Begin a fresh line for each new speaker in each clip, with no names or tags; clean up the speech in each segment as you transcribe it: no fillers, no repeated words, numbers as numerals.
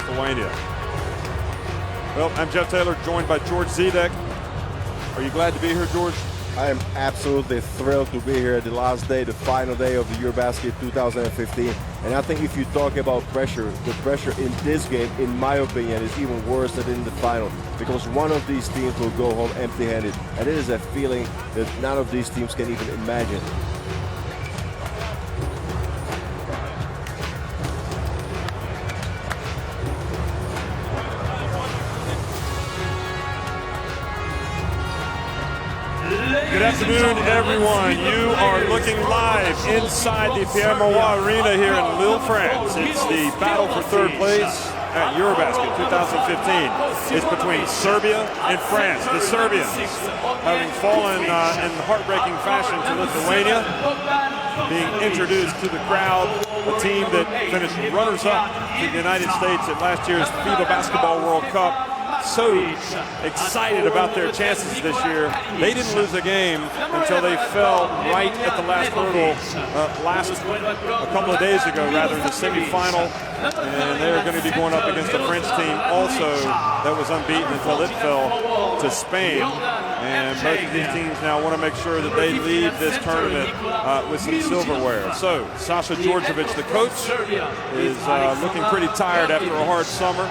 Lithuania. Well, I'm Jeff Taylor, joined by George Zedek. Are you glad to be here, George?
I am absolutely thrilled to be here the last day, the final day of the Eurobasket 2015. And I think if you talk about pressure, the pressure in this game, in my opinion, is even worse than in the final. Because one of these teams will go home empty-handed. And it is a feeling that none of these teams can even imagine.
Good afternoon, everyone. You are looking live inside the Pierre Mauroy Arena here in Lille, France. It's the battle for third place at Eurobasket 2015. It's between Serbia and France. The Serbians, having fallen in heartbreaking fashion to Lithuania, being introduced to the crowd, a team that finished runners-up to the United States at last year's FIBA Basketball World Cup. So excited about their chances this year. They didn't lose a game until they fell right at the last hurdle a couple of days ago, rather, in the semifinal. And they're going to be going up against a French team also that was unbeaten until it fell to Spain. And both of these teams now want to make sure that they leave this tournament with some silverware. So Sasha Djordjevic, the coach, is looking pretty tired after a hard summer.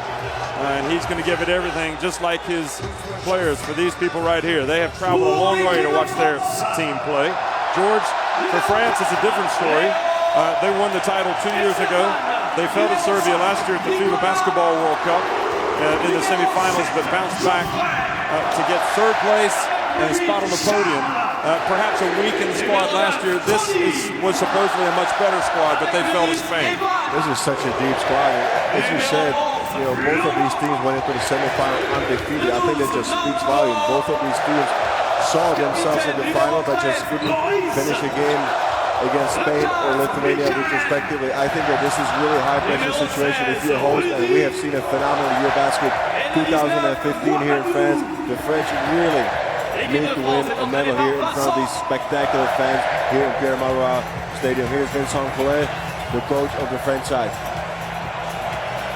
And he's going to give it everything, just like his players. For these people right here, they have traveled a long way to watch their team play. George, for France, it's a different story. They won the title 2 years ago. They fell to Serbia last year at the FIBA Basketball World Cup in the semifinals, but bounced back to get third place and a spot on the podium. Perhaps a weakened squad last year. This was supposedly a much better squad, but they fell to Spain.
This is such a deep squad. As you said, both of these teams went into the semifinal undefeated. I think that just speaks volume. Both of these teams saw themselves in the final, but just couldn't finish a game against Spain or Lithuania, respectively. I think that this is really a high-pressure situation if you're a host, and we have seen a phenomenal Eurobasket 2015 here in France. The French really need to win a medal here in front of these spectacular fans here in Pierre Mauroy Stadium. Here's Vincent Collet, the coach of the French side.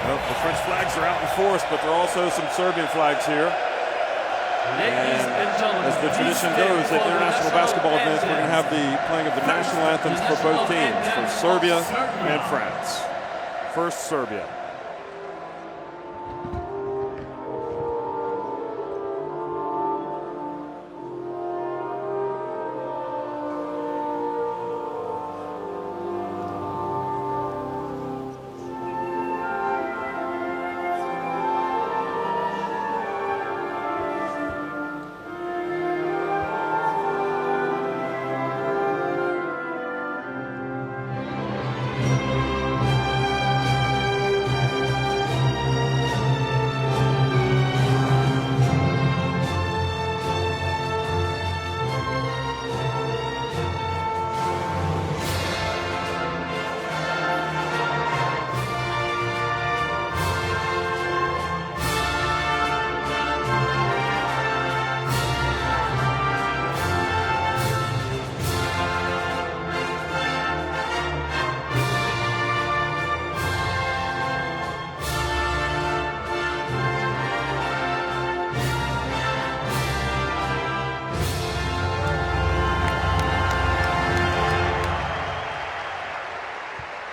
Well, the French flags are out in force, but there are also some Serbian flags here. And as the tradition goes at international basketball events, we're going to have the playing of the national anthems for both teams, for Serbia and France. First, Serbia.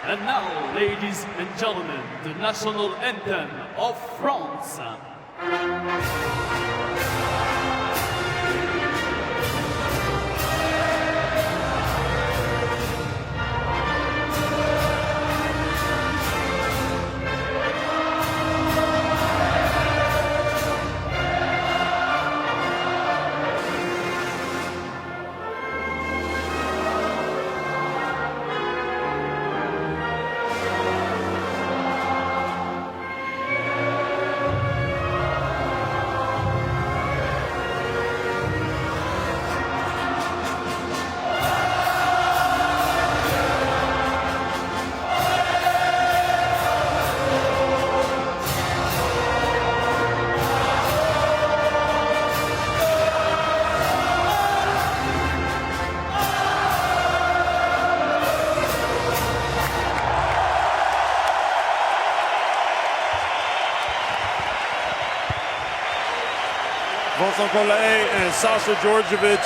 And now, ladies and gentlemen, the national anthem of France.
Vincent Collet and Sasha Djordjevic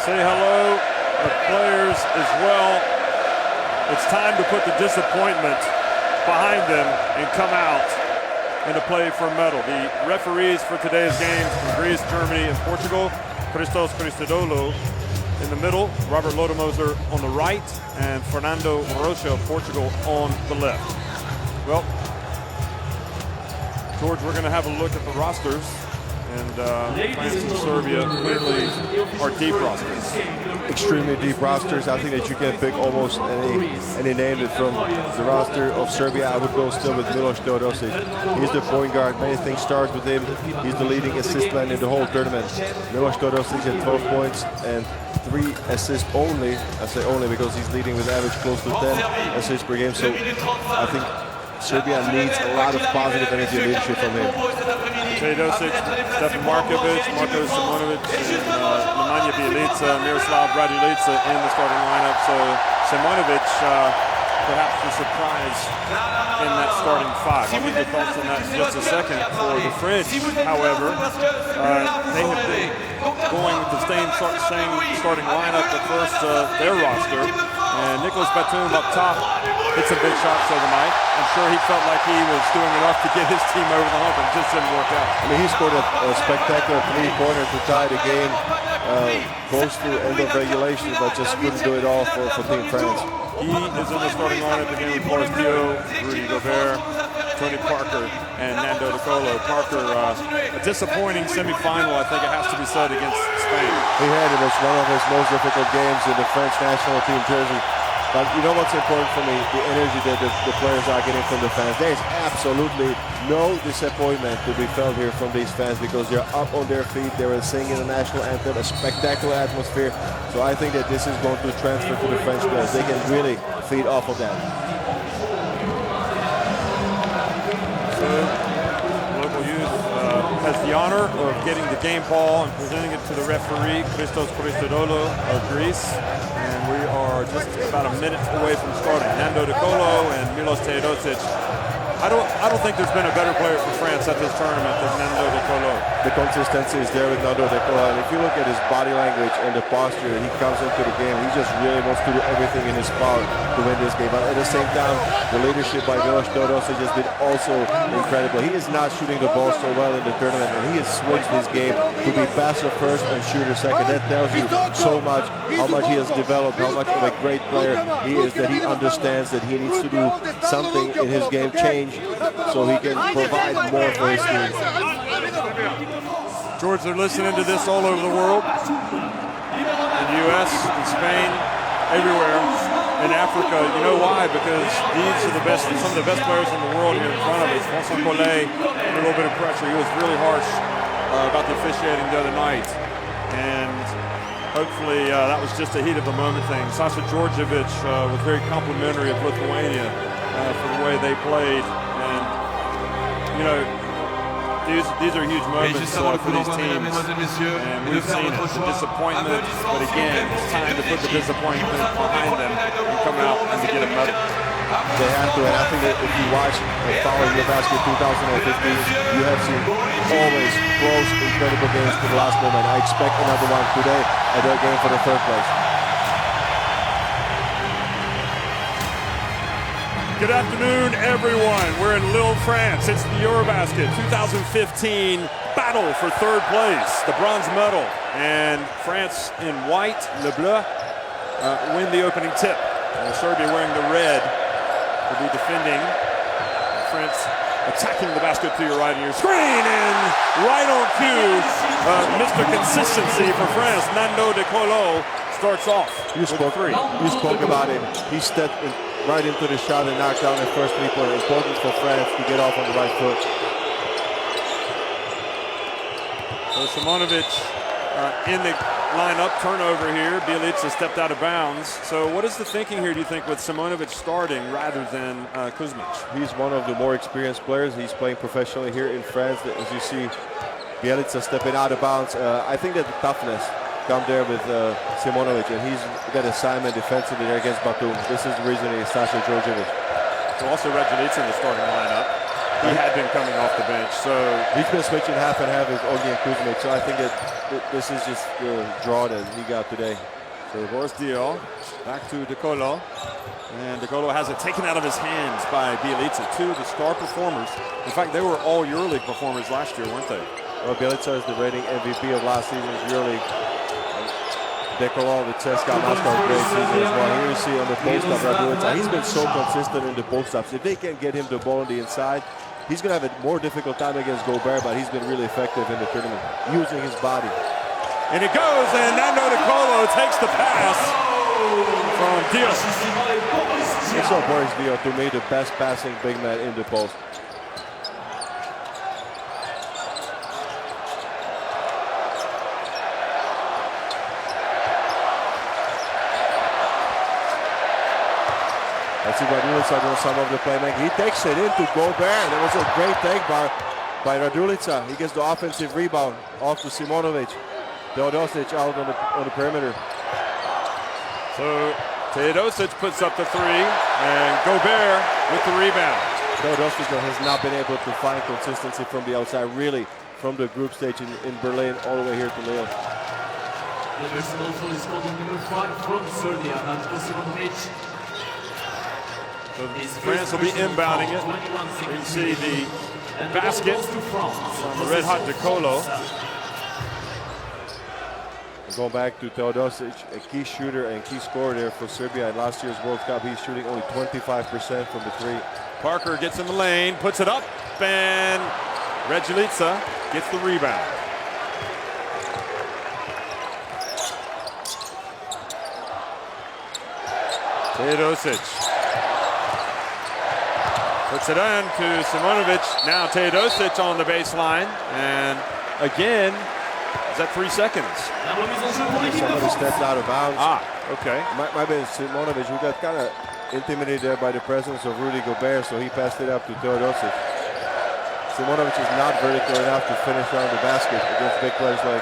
say hello, the players as well. It's time to put the disappointment behind them and come out and to play for a medal. The referees for today's games from Greece, Germany, and Portugal, Christos Christodoulou in the middle, Robert Lodemoser on the right, and Fernando Rocha of Portugal on the left. Well, George, we're going to have a look at the rosters, and France and Serbia clearly are deep rosters.
Extremely deep rosters. I think that you can pick almost any name that from the roster of Serbia. I would go still with Milos Teodosic. He's the point guard. Many things start with him. He's the leading assist man in the whole tournament. Milos Teodosic had 12 points and 3 assists only. I say only because he's leading with average close to 10 assists per game. So I think Serbia needs a lot of positive energy and leadership from him.
Teodosic, Stefan Markovic, Marko Simonovic, and Nemanja Bjelica, Miroslav Raduljica in the starting lineup. So Simonovic perhaps the surprise in that starting 5. I'll give your thoughts on that in just a second. For the French, however, they have been going with the same starting lineup at first, their roster. And Nicolas Batum up top hit some big shots overnight. I'm sure he felt like he was doing enough to get his team over the hump, and it just didn't work out.
I mean, he scored a spectacular three-pointer to tie the game close to end of regulation, but just couldn't do it all for Team France.
He is in the starting lineup again with Boris Dio, Rudy Gober, Tony Parker, and Nando De Colo. Parker, a disappointing semifinal, I think it has to be said, against Spain.
He had it as one of his most difficult games in the French national team jersey. But you know what's important for me? The energy that the players are getting from the fans. There is absolutely no disappointment to be felt here from these fans because they're up on their feet. They were singing the national anthem, a spectacular atmosphere. So I think that this is going to transfer to the French players. They can really feed off of that.
So, local youth has the honor of getting the game ball and presenting it to the referee, Christos Christodoulou of Greece. And we are just about a minute away from starting. Nando De Colo and Milos Teodosic. I don't think there's been a better player for France at this tournament than Nando De Colo.
The consistency is there with Nando De Colo, and if you look at his body language and the posture he comes into the game, he just really wants to do everything in his power to win this game. But at the same time, the leadership by Milos Teodosic has been also incredible. He is not shooting the ball so well in the tournament, and he has switched his game to be passer first and shooter second. That tells you so much, how much he has developed, how much of a great player he is, that he understands that he needs to do something in his game change so he can provide more for his team.
George, they're listening to this all over the world. In the U.S., in Spain, everywhere. In Africa, you know why? Because these are the best, some of the best players in the world here in front of us. Vincent Collet, under a little bit of pressure. He was really harsh about the officiating the other night. And hopefully that was just a heat of the moment thing. Sasha Djordjevic was very complimentary of Lithuania for the way they played. And, you know, these are huge moments for these teams, and we've seen it, the disappointment, but again, it's time to put the disappointment behind them and come out and to get a medal.
They have to, and I think that if you watch and follow Eurobasket 2015, you have seen always close, incredible games to the last moment. I expect another one today at their game for the third place.
Good afternoon, everyone. We're in Lille, France. It's the Eurobasket 2015 battle for third place, the bronze medal. And France in white, le bleu, win the opening tip. Serbia wearing the red will be defending. France attacking the basket to your right of your screen, and right on cue, Mr. Consistency for France, Nando De Colo starts off with three.
You spoke about him. He stepped right into the shot and knocked down the first three-pointer. Important for France to get off on the right foot.
So Simonovic in the lineup, turnover here. Bjelica stepped out of bounds. So what is the thinking here, do you think, with Simonovic starting rather than Kuzmic?
He's one of the more experienced players. He's playing professionally here in France. As you see, Bjelica stepping out of bounds. I think that the toughness come there with Simonovic, and he's got assignment defensively there against Batum. This is the reason he's Sasha Djordjevic.
So also Raduljica in the starting lineup. He had been coming off the bench, so
he's been switching half and half with Ogi and Kuzmic. So I think that this is just the draw that he got today.
So Boris Dio back to De Colo. And De Colo has it taken out of his hands by Bjelica, two of the star performers. In fact, they were all EuroLeague performers last year, weren't they?
Well, Bjelica is the reigning MVP of last season's EuroLeague. De Colo, the CSKA Moscow, great season as well. Here you see on the post-up, Radulica, he's been so consistent in the post-ups. If they can get him the ball on the inside, he's going to have a more difficult time against Gober, but he's been really effective in the tournament, using his body.
And it goes, and Nando De Colo takes the pass from Dio.
I saw Boris Dio, to me, the best passing big man in the post. Let's see Radulica doing some of the playmaking. He takes it into Gober. That was a great take by Radulica. He gets the offensive rebound off to Simonovic. Teodosic out on the perimeter.
So Teodosic puts up the three, and Gober with the rebound.
Teodosic has not been able to find consistency from the outside, really, from the group stage in Berlin all the way here to Lille.
The next also is called number 5 from Serbia, and Bogdanovic.
So France will be inbounding it. You can see the basket from the red-hot De Colo.
Going back to Teodosic, a key shooter and key scorer there for Serbia. In last year's World Cup, he's shooting only 25% from the three.
Parker gets in the lane, puts it up, and Radulica gets the rebound. Teodosic puts it on to Simonovic. Now Teodosic on the baseline, and again, is that 3 seconds?
Somebody stepped out of bounds.
Okay.
Might have been Simonovic, who got kind of intimidated there by the presence of Rudy Gobert, so he passed it up to Teodosic. Simonovic is not vertical enough to finish around the basket against big players like.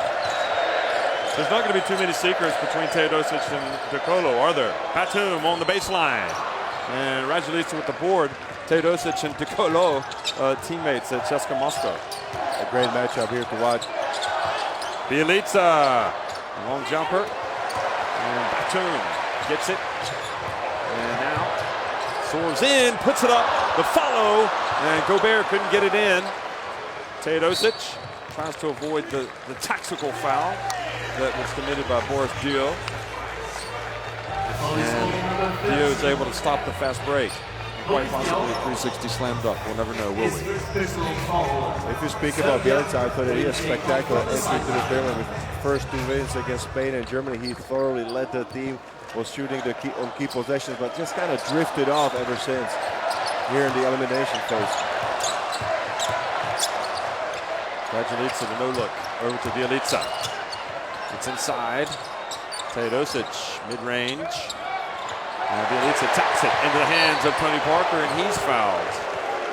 There's not going to be too many secrets between Teodosic and De Colo, are there? Batum on the baseline. And Radulica with the board. Teodosic and De Colo, teammates at CSKA Moscow.
A great matchup here to watch.
Bjelica, long jumper. And Batum gets it. And now soars in, puts it up, the follow. And Gober couldn't get it in. Teodosic tries to avoid the tactical foul that was committed by Boris Dio. And Dio is able to stop the fast break. Quite possibly a 360 slam dunk. We'll never know, will we?
If you speak about Bjelica, I thought that he has spectacular entry to the tournament with first 2 wins against Spain and Germany. He thoroughly led the team, was shooting on key possessions, but just kind of drifted off ever since here in the elimination phase.
Radulica, the no look over to Bjelica. It's inside. Teodosic, mid-range. Now Bjelica taps it into the hands of Tony Parker, and he's fouled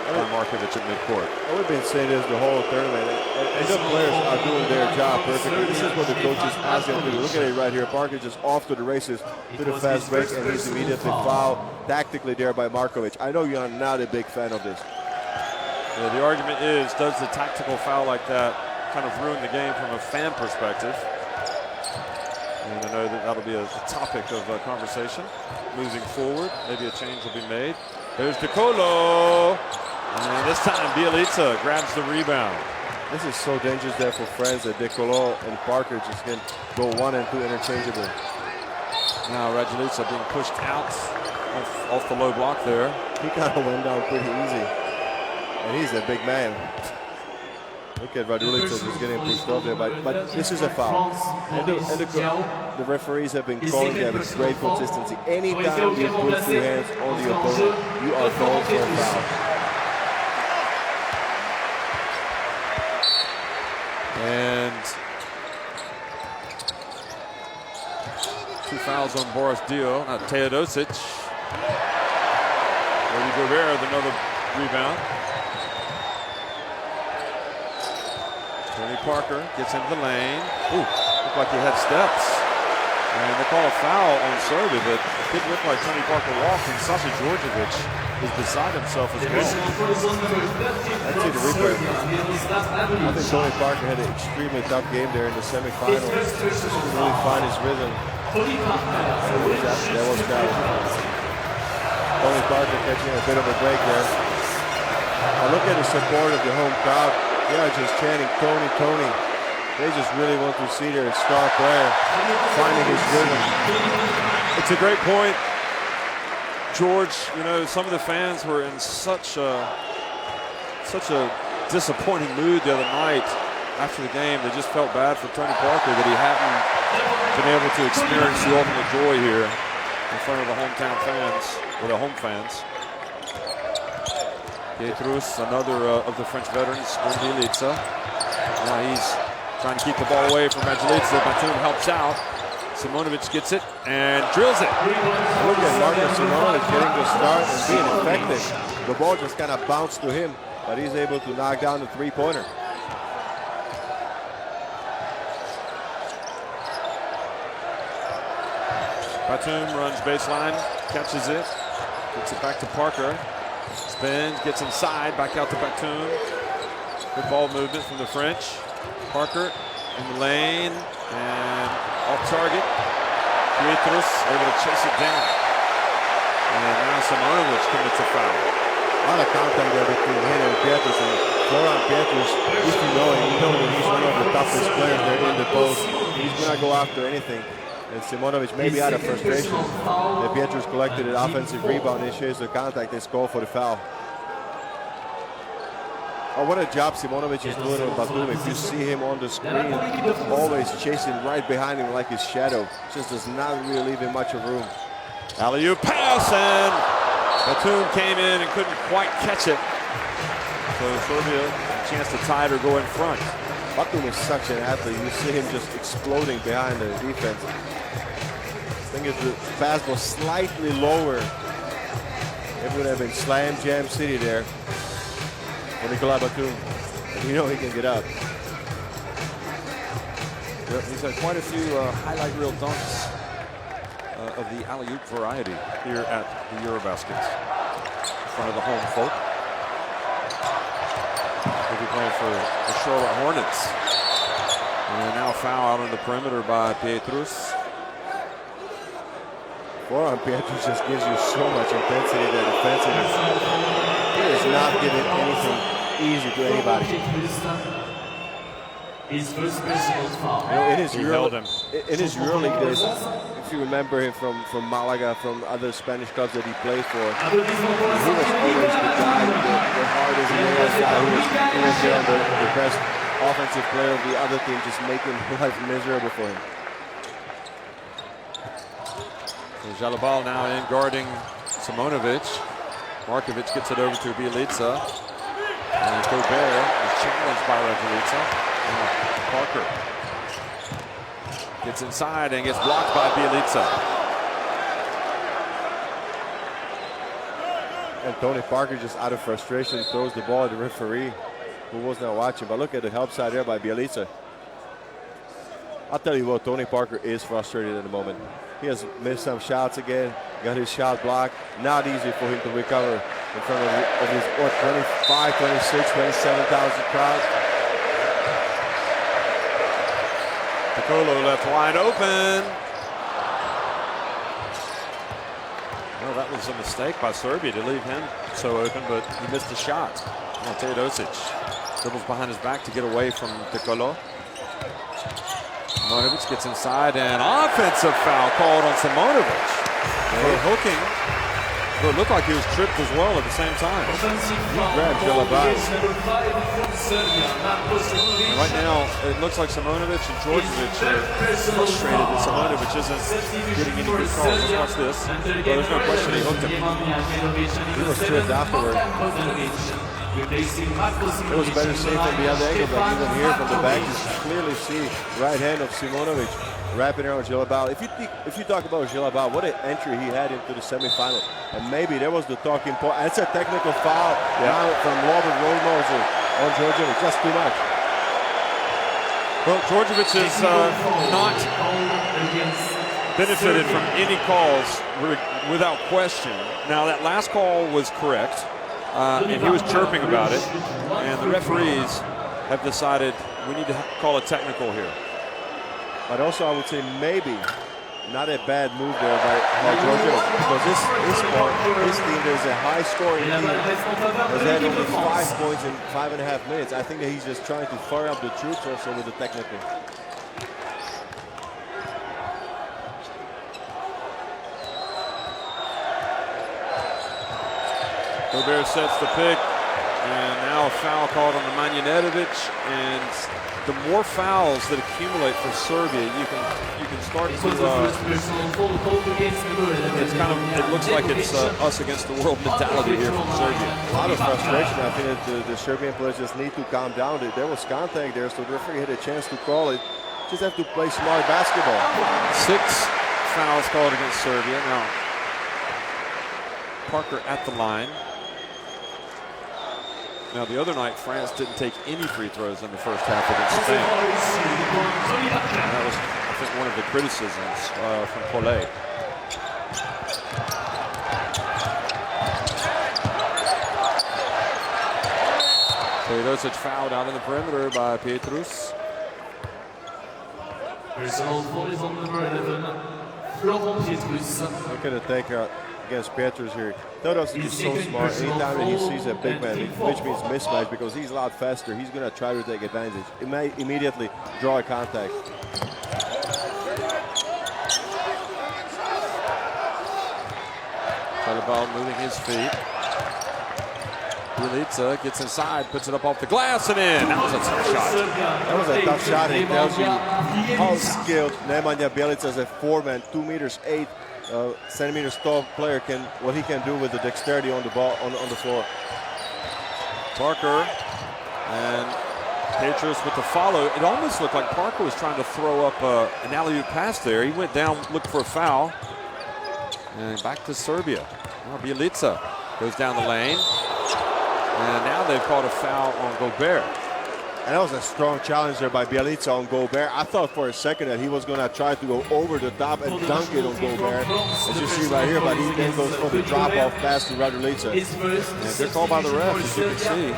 by Markovic at midcourt.
We've been saying this the whole tournament, and the players are doing their job perfectly. This is what the coaches ask them to do. Look at it right here. Parker just off to the races to the fast break, and he's immediately fouled tactically there by Markovic. I know you are not a big fan of this.
Yeah, the argument is, does the tactical foul like that kind of ruin the game from a fan perspective? And I know that that'll be a topic of conversation moving forward. Maybe a change will be made. There's De Colo. And this time Bjelica grabs the rebound.
This is so dangerous there for France that De Colo and Parker just can go 1 and 2 interchangeably.
Now Radulica being pushed out off the low block there.
He kind of went down pretty easy. And he's a big man. Look at Radulica just getting pushed off there, but this is a foul. And the referees have been calling that with great consistency. Anytime you put 2 hands on the opponent, you are called for a foul.
And 2 fouls on Boris Dio, Teodosic. Rudy Gober with another rebound. Tony Parker gets into the lane. Ooh, looked like he had steps. And they call a foul on Serbia, but it didn't look like Tony Parker walked, and Sasha Djordjevic is beside himself as well.
Let's see the replay. I think Tony Parker had an extremely tough game there in the semifinals. Just to really find his rhythm. That was bad. Tony Parker catching a bit of a break there. I look at the support of the home crowd. They are just chanting, Tony, Tony. They just really want to see their star player finding his rhythm.
It's a great point, George. You know, some of the fans were in such a disappointing mood the other night after the game. They just felt bad for Tony Parker that he hadn't been able to experience the ultimate joy here in front of the hometown fans, or the home fans. Pietrus, another of the French veterans, Bogdanovic. Now he's trying to keep the ball away from Majalica. Batum helps out. Simonovic gets it and drills it.
Look at Marcus Simonovic getting the start and being effective. The ball just kind of bounced to him, but he's able to knock down the three-pointer.
Batum runs baseline, catches it, gets it back to Parker. Spins, gets inside, back out to Batum. Good ball movement from the French. Parker in the lane and off target. Pietrus able to chase it down. And now Simonovic commits a foul.
A lot of contact there between him and Pietrus. And Florian Pietrus, if you know him, you know that he's one of the toughest players there in the post. He's going to go after anything. And Simonovic may be out of frustration. And Pietrus collected an offensive rebound, initiates the contact, they score for the foul. Oh, what a job Simonovic is doing with Batum. If you see him on the screen, always chasing right behind him like his shadow. Just does not really leave him much of room.
Alley-oop pass, and Batum came in and couldn't quite catch it. So Serbia a chance to tie it or go in front.
Batum is such an athlete. You see him just exploding behind the defense. I think if the pass was slightly lower, it would have been slam jam city there for Nicolas Batum. And you know he can get up.
Yep, he's had quite a few highlight reel dunks of the alley-oop variety here at the Eurobasket. In front of the home folk. He'll be playing for the Charlotte Hornets. And now foul out on the perimeter by Pietrus.
Florian Pietrus just gives you so much intensity there defensively. He is not giving anything easy to anybody.
His first personal foul.
You know, in his EuroLeague days, if you remember him from Malaga, from other Spanish clubs that he played for, he was always the guy, the hardest guy who was there, the best offensive player of the other team, just making life miserable for him.
So Jalabal now in guarding Simonovic. Markovic gets it over to Bielica. And Gober is challenged by Bielica. Parker gets inside and gets blocked by Bielica.
And Tony Parker, just out of frustration, throws the ball at the referee, who was not watching. But look at the help side there by Bielica. I'll tell you what, Tony Parker is frustrated at the moment. He has missed some shots again, got his shot blocked. Not easy for him to recover in front of his 25, 26, 27,000 crowd.
Piccolo left wide open. Well, that was a mistake by Serbia to leave him so open, but he missed a shot. Teodosic dribbles behind his back to get away from Piccolo. Simonovic gets inside, and offensive foul called on Simonovic for hooking. But it looked like he was tripped as well at the same time.
Grabbed Jalabal.
Right now, it looks like Simonovic and Djordjevic are frustrated that Simonovic isn't getting any good calls. Let's watch this. Well, there's no question he hooked him.
He was tripped afterward. It was better safe than the other angle, but even here from the back, you can clearly see right hand of Simonovic wrapping around Jalabal. If you talk about Jalabal, what an entry he had into the semifinal. And maybe there was the talking point. That's a technical foul now from Robert Rollmoser on Djordjevic. Just too much.
Well, Djordjevic is not benefited from any calls without question. Now that last call was correct, and he was chirping about it, and the referees have decided we need to call a technical here.
But also I would say maybe not a bad move there by Georgia, because this team is a high-scoring team. Has had only 5 points in 5.5 minutes. I think that he's just trying to fire up the troops also with the technical.
Gober sets the pick, and now a foul called on the Bogdanovic, and the more fouls that accumulate for Serbia, you can start to. It's kind of, it looks like it's us against the world mentality here from Serbia.
A lot of frustration. I think that the Serbian players just need to calm down. There was contact there, so the referee had a chance to call it. Just have to play smart basketball.
6 fouls called against Serbia. Now Parker at the line. Now, the other night, France didn't take any free throws in the first half against Spain. And that was, I think, one of the criticisms from Paulet. Teodosic fouled out on the perimeter by Pietrus.
Look at the taker against Pietrus here. Teodosic is so smart. Anytime that he sees a big man, which means mismatch, because he's a lot faster, he's going to try to take advantage. He may immediately draw a contact.
Ball moving his feet. Bjelica gets inside, puts it up off the glass and in. That was a tough shot.
That was a tough shot. It tells you how skilled Nemanja Bjelica as a 4-man, 2'8", centimeters tall player what he can do with the dexterity on the ball on the floor.
Parker and Pietrus with the follow. It almost looked like Parker was trying to throw up an alley-oop pass there. He went down, looked for a foul, and back to Serbia. Now Bjelica goes down the lane, and now they've called a foul on Gober.
And that was a strong challenge there by Bjelica on Gober. I thought for a second that he was going to try to go over the top and dunk it on Gober, as you see right here, but he then goes for the drop-off pass to Raduljica.
And they're called by the ref, as you can see.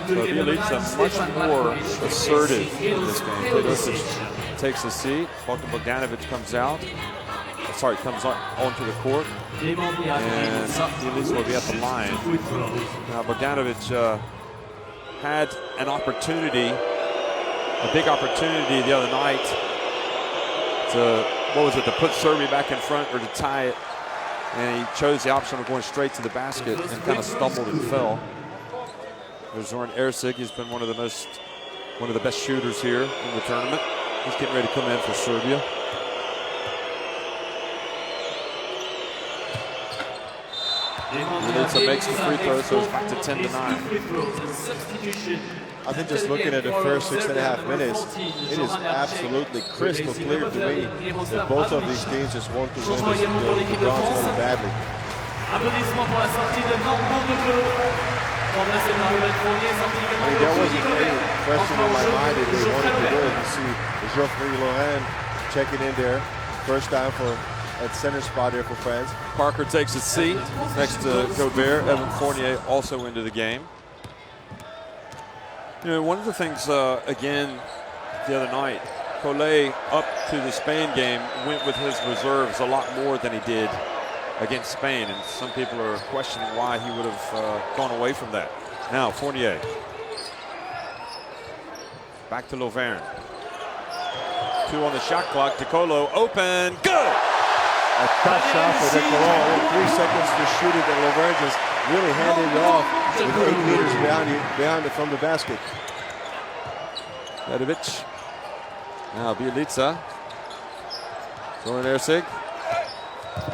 So Bjelica much more assertive in this game. Teodosic takes a seat. Bogdanovic comes out. Sorry, comes onto the court. And Bjelica will be at the line. Now Bogdanovic had an opportunity, a big opportunity the other night to put Serbia back in front or to tie it, and he chose the option of going straight to the basket and kind of stumbled and fell. There's Zoran Erceg. He's been one of the best shooters here in the tournament. He's getting ready to come in for Serbia. Bjelica makes the free throw, so it's back to 10-9.
I think just looking at the first 6.5 minutes, it is absolutely crystal clear to me that both of these teams just want to win the bronze medal badly. I mean, there wasn't any question in my mind that they wanted to do it. You see Geoffrey Lohan checking in there, first time at center spot here for France.
Parker takes a seat next to Gober. Evan Fournier also into the game. You know, one of the things, again, the other night, Paulet up to the Spain game went with his reserves a lot more than he did against Spain, and some people are questioning why he would have gone away from that. Now Fournier. Back to Lovern. 2 on the shot clock. DeColo open. Good!
A tough shot for DeColo. 3 seconds to shoot it, and Lovern just really handed it off with 8 meters behind it from the basket.
Pedovic. Now Bjelica. Zoran Erceg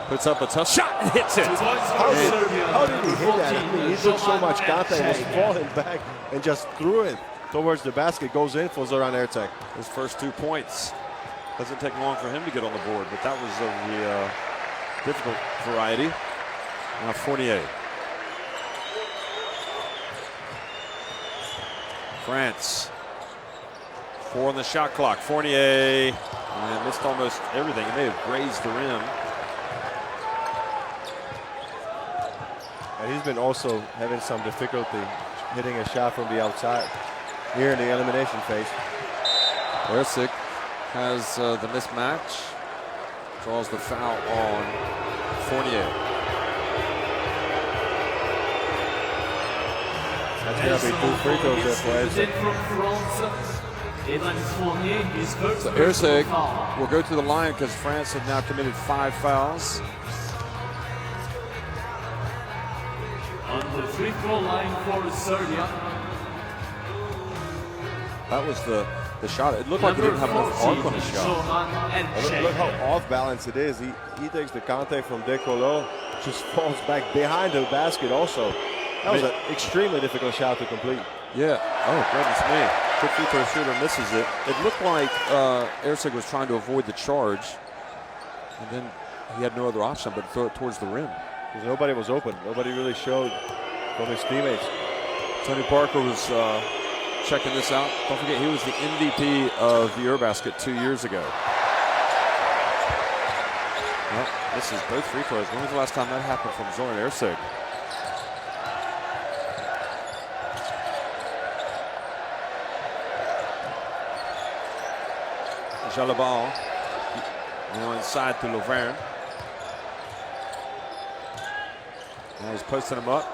puts up a tough shot and hits it.
How did he hit that? I mean, he took so much contact, was falling back, and just threw it towards the basket. Goes in for Zoran Erceg.
His first 2 points. Doesn't take long for him to get on the board, but that was of the difficult variety. Now Fournier. France 4 on the shot clock. Fournier missed almost everything. He may have grazed the rim.
And he's been also having some difficulty hitting a shot from the outside here in the elimination phase.
Erceg has the mismatch. Draws the foul on Fournier.
That's going to be 2 free throws there for Erceg.
So Erceg will go to the line because France have now committed 5 fouls.
On the free throw line for Serbia.
That was the shot. It looked like he didn't have enough arc on his shot.
Look how off balance it is. He takes the contact from Decolo, just falls back behind the basket also. That was an extremely difficult shot to complete.
Yeah. Oh, goodness me. Good free throw shooter misses it. It looked like Erceg was trying to avoid the charge, and then he had no other option but to throw it towards the rim.
Because nobody was open. Nobody really showed from his teammates.
Tony Parker was checking this out. Don't forget, he was the MVP of the Eurobasket 2 years ago. Well, this is both free throws. When was the last time that happened from Zoran Erceg? Jalabal now inside to Laverne. Now he's posting him up.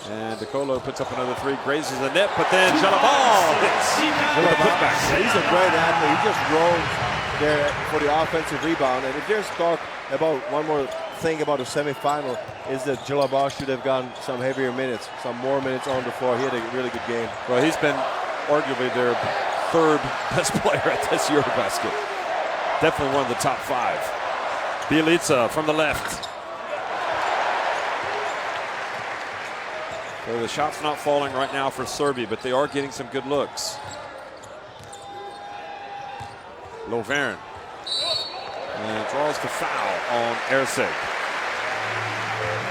And Decolo puts up another 3, grazes the net, but then Jalabal hits with a putback.
He's a great athlete. He just rolls there for the offensive rebound. And if there's talk about one more thing about the semifinal, is that Jalabal should have gotten some heavier minutes, some more minutes on the floor. He had a really good game.
Well, he's been arguably their 3rd best player at this Eurobasket. Definitely one of the top 5. Bielica from the left. So the shot's not falling right now for Serbia, but they are getting some good looks. Lovern. And draws the foul on Erceg.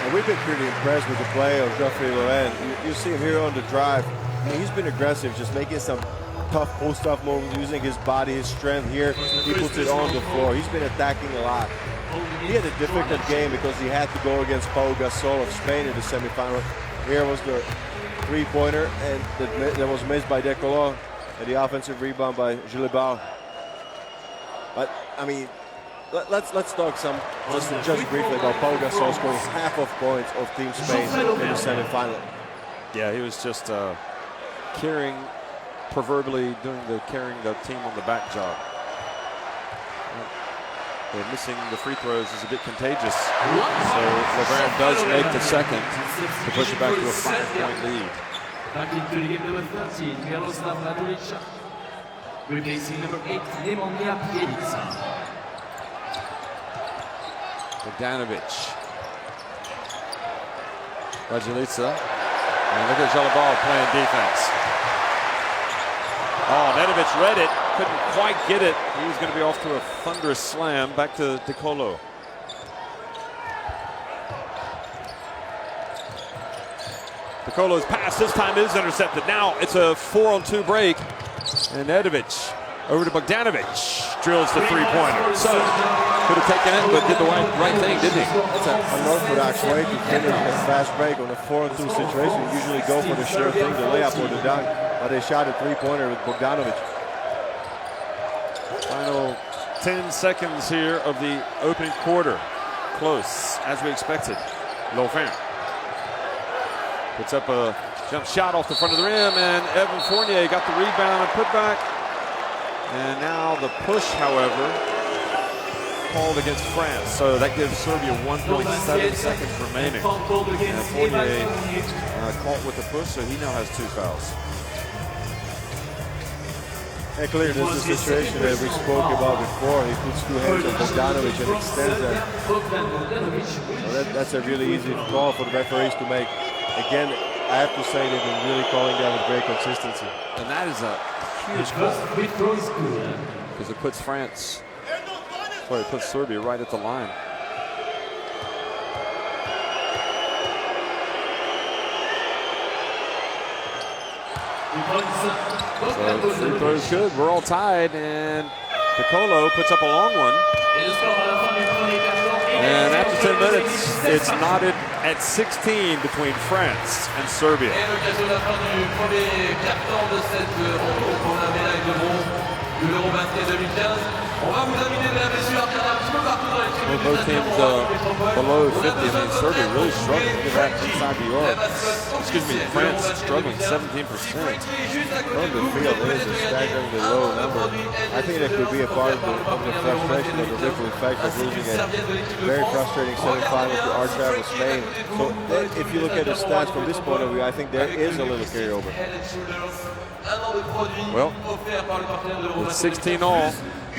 And we've been pretty impressed with the play of Geoffrey Loren. You see him here on the drive. I mean, he's been aggressive, just making some tough post-up moves, using his body, his strength here. He puts it on the floor. He's been attacking a lot. He had a difficult game because he had to go against Pau Gasol of Spain in the semifinal. Here was the 3-pointer, and that was missed by Decolo, and the offensive rebound by Jalabal. But I mean, let's talk just briefly about Pau Gasol scoring half of points of Team Spain in the semifinal.
Yeah, he was just proverbially carrying the team on the back job. They're missing the free throws is a bit contagious. So Laverne does make the second to push it back to a 5-point lead.
Back into the game number 13, Miroslav Radovic. Replacing number 8, Nemanja Bjelica.
Bogdanovic. Bjelica. And look at Jalabal playing defense. Oh, Nedovic read it. Couldn't quite get it. He was going to be off to a thunderous slam. Back to Decolo. Decolo's pass this time is intercepted. Now it's a 4-on-2 break. And Nedovic over to Bogdanovic. Drills the 3-pointer. So could have taken it, but did the right thing, didn't he?
It's an unorthodox way to finish a fast break on a 4-on-2 situation. You usually go for the sure thing, the layup or the dunk. But they shot a 3-pointer with Bogdanovic.
Final 10 seconds here of the opening quarter. Close, as we expected. Lovern puts up a jump shot off the front of the rim, and Evan Fournier got the rebound and put back. And now the push, however, called against France. So that gives Serbia 1.7 seconds remaining. And Fournier caught with the push, so he now has 2 fouls.
And clearly this is a situation that we spoke about before. He puts 2 hands on Bogdanovic and extends that. So that's a really easy call for the referees to make. Again, I have to say they've been really calling that with great consistency.
And that is a huge call. Because it puts France, well, it puts Serbia right at the line. So free throw's good. We're all tied, and Piccolo puts up a long one. And after 10 minutes, it's knotted at 16 between France and Serbia. Well, both teams below 50. I mean, Serbia really struggling. Look at that inside the arc. Excuse me, France struggling 17%.
From the field, it is a staggeringly low number. I think that could be a part of the frustration of the ripple effect of losing a very frustrating semifinal to arch rival Spain. So if you look at the stats from this point of view, I think there is a little carryover.
Well, it's 16 all.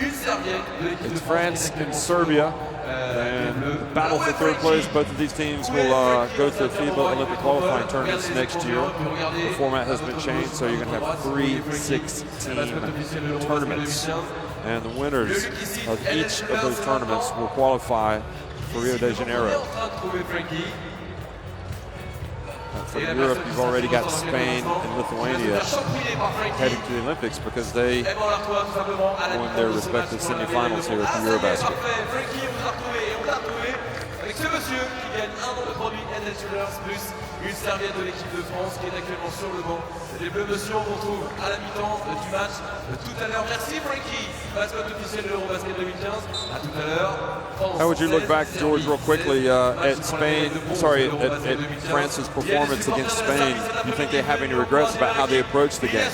It's France and Serbia, and the battle for third place. Both of these teams will go to the FIBA Olympic qualifying tournaments next year. The format has been changed, so you're going to have 3 6-team tournaments, and the winners of each of those tournaments will qualify for Rio de Janeiro. From Europe, you've already got Spain and Lithuania heading to the Olympics because they won their respective semifinals here at the Eurobasket.
Une serviette de l'équipe de France qui est actuellement sur le banc. Les Bleus, monsieur, on vous retrouve à la mi-temps du match tout à l'heure. Merci Frankie, mascotte officielle de l'Eurobasket 2015. À tout à l'heure.
How would you look back, George, real quickly at Spain, at France's performance against Spain? Do you think they have any regrets about how they approached the game?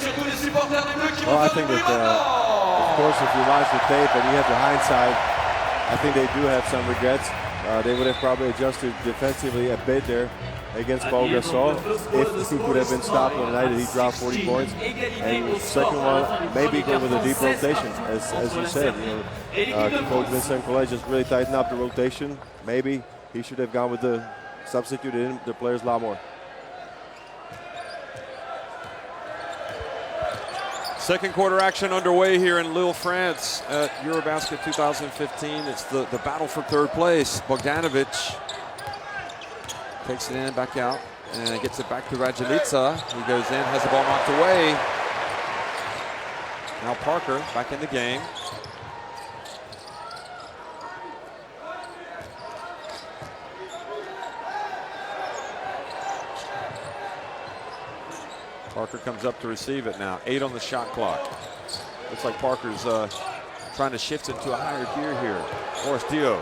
Well, I think that, of course, if you watch the tape and you have the hindsight, I think they do have some regrets. They would have probably adjusted defensively a bit there against Paul Gasol if he could have been stopped on the night that he dropped 40 points. And the second one, maybe go with a deep rotation, as you said. Coach Vincent Collet just really tightened up the rotation. Maybe he should have gone with the substituted the players a lot more.
Second quarter action underway here in Lille, France at Eurobasket 2015. It's the battle for third place. Bogdanovic takes it in, back out, and gets it back to Raduljica. He goes in, has the ball knocked away. Now Parker back in the game. Parker comes up to receive it now. 8 on the shot clock. Looks like Parker's trying to shift into a higher gear here. Boris Dio.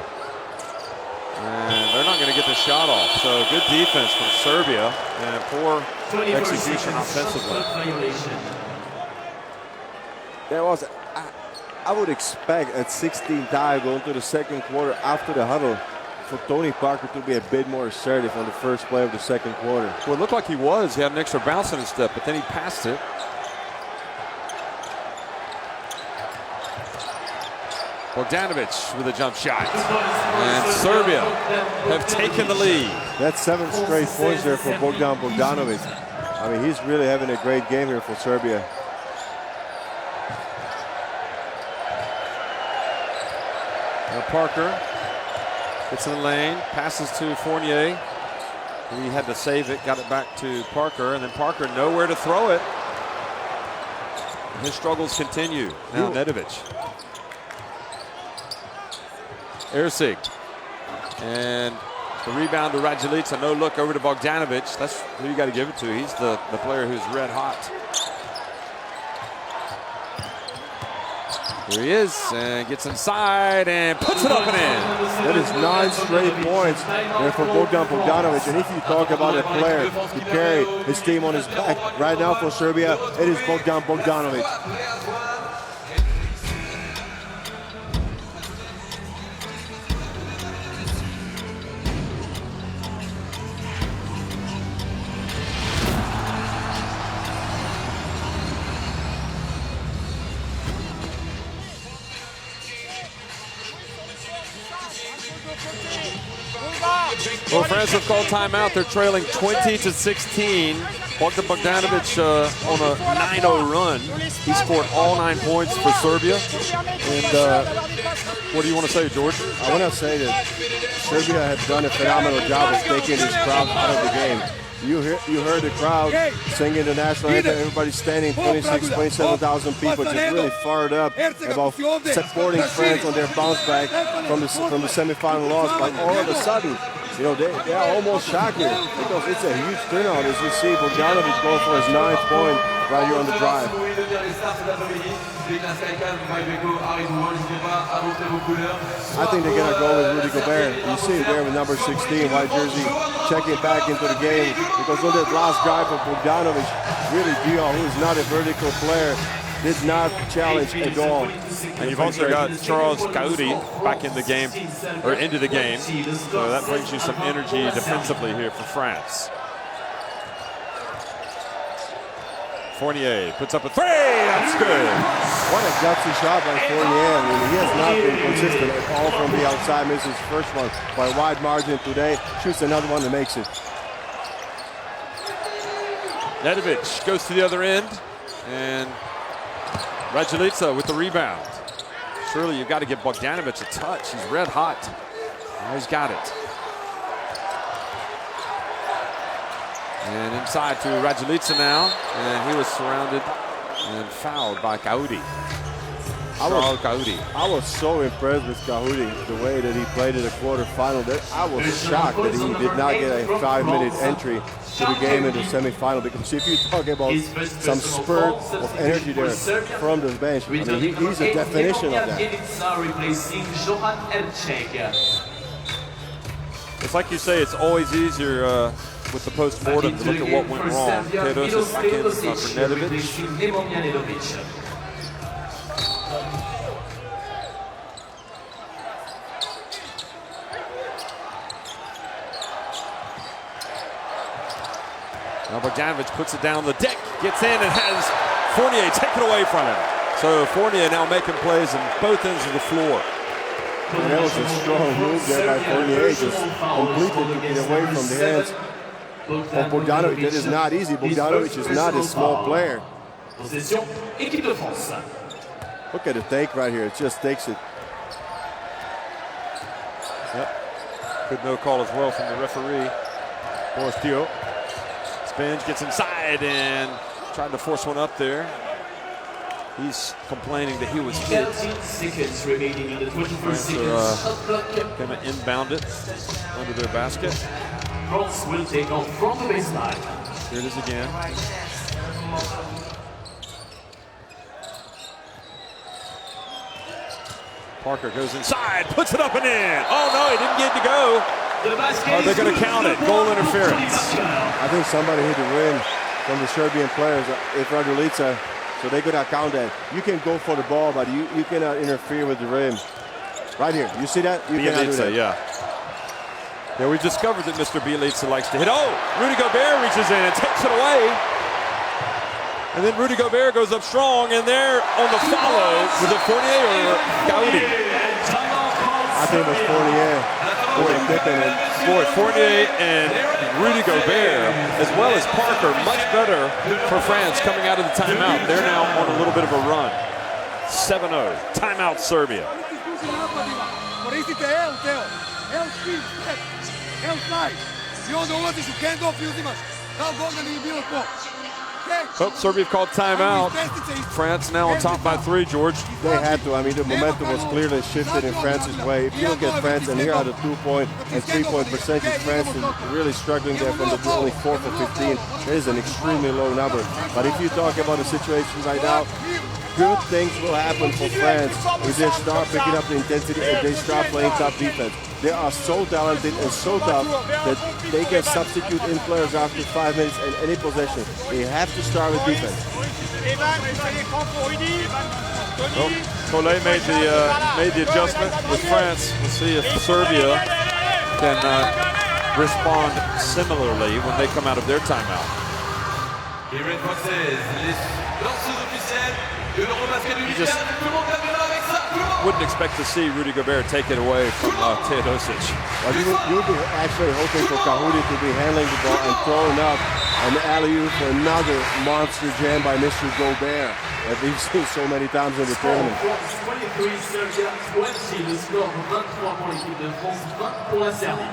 And they're not going to get the shot off. So good defense from Serbia and poor execution offensively.
There was, I would expect at 16 tie going to the second quarter after the huddle for Tony Parker to be a bit more assertive on the first play of the second quarter.
Well, it looked like he was. He had an extra bounce in his step, but then he passed it. Bogdanovic with a jump shot. And Serbia have taken the lead.
That's 7 straight points there for Bogdanovic. I mean, he's really having a great game here for Serbia.
Now Parker gets in the lane, passes to Fournier. He had to save it, got it back to Parker, and then Parker nowhere to throw it. His struggles continue. Now Nedovic. Erceg. And the rebound to Raduljica. No look over to Bogdanovic. That's who you got to give it to. He's the player who's red hot. Here he is, and gets inside and puts it up and in.
That is 9 straight points there for Bogdanovic. And if you talk about a player to carry his team on his back right now for Serbia, it is Bogdanovic.
Well, France have called timeout. They're trailing 20-16. Bogdanovic on a 9-0 run. He scored all 9 points for Serbia. And what do you want to say, George?
I want to say that Serbia has done a phenomenal job of taking this crowd out of the game. You heard the crowd singing the national anthem. Everybody's standing, 26, 27,000 people, just really fired up about supporting France on their bounce back from the semifinal loss. But all of a sudden, you know, they are almost shocked here because it's a huge turnout. As you see, Bogdanovic going for his 9th point right here on the drive. I think they're going to go with Rudy Gober. You see him there with number 16, white jersey, checking back into the game. Because on that last drive of Bogdanovic, really Dion, who is not a vertical player, did not challenge at all.
And you've also got Charles Gaudi back in the game, or into the game. So that brings you some energy defensively here for France. Fournier puts up a three. That's good.
What a gutsy shot by Fournier. I mean, he has not been consistent at all from the outside. Misses his first one by a wide margin today. Shoots another one that makes it.
Nedovic goes to the other end, and Raduljica with the rebound. Surely you've got to give Bogdanovic a touch. He's red hot. Now he's got it. And inside to Raduljica now, and he was surrounded and fouled by Gaudi. I
was so impressed with Gaudi, the way that he played in the quarterfinal. I was shocked that he did not get a 5-minute entry to the game in the semifinal. Because if you're talking about some spurt of energy there from the bench, I mean, he's a definition of that.
It's like you say, it's always easier with the post-mortem to look at what went wrong. Teodosic back in for Nedovic. Now Bogdanovic puts it down the deck, gets in and has Fournier take it away from him. So Fournier now making plays on both ends of the floor.
And that was a strong move there by Fournier, just completely took it away from the hands of Bogdanovic. That is not easy. Bogdanovic is not a small player. Look at the take right here. It just takes it.
Yep. Good no call as well from the referee. Boris Dio. Spins, gets inside and tried to force one up there. He's complaining that he was hit.
Seconds remaining in the 21st
Going to inbound it under their basket.
France will take off from the baseline.
Here it is again. Parker goes inside, puts it up and in. Oh no, he didn't get to go. Are they going to count it? Goal interference.
I think somebody hit the rim from the Serbian players. If Raduljica, so they're going to count that. You can go for the ball, but you cannot interfere with the rim. Right here, you see that? You cannot do that.
Yeah, we discovered that Mr. Bielitsa likes to hit. Oh, Rudy Gober reaches in and takes it away. And then Rudy Gober goes up strong, and there on the follow, was it Fournier or Gaudi?
I think it was Fournier.
Boy, Fournier and Rudy Gober, as well as Parker, much better for France coming out of the timeout. They're now on a little bit of a run. 7-0, timeout Serbia. Oh, Serbia called timeout. France now on top by 3, George.
They had to. I mean, the momentum was clearly shifted in France's way. If you look at France, and here are the 2-point and 3-point percentage, France is really struggling there from the only 4 for 15. That is an extremely low number. But if you talk about the situation right now, good things will happen for France if they start picking up the intensity and they start playing tough defense. They are so talented and so tough that they can substitute in players after 5 minutes in any possession. They have to start with defense.
Well, Collet made the adjustment with France. We'll see if Serbia can respond similarly when they come out of their timeout. You just wouldn't expect to see Rudy Gobert take it away from Teodosic.
Well, you would be actually hoping for Gaudi to be handling the ball and throwing up an alley-oop for another monster jam by Mr. Gobert that we've seen so many times in the tournament.
23, Serbia 20, le score 23 pour l'équipe de France, 20 pour la Serbie.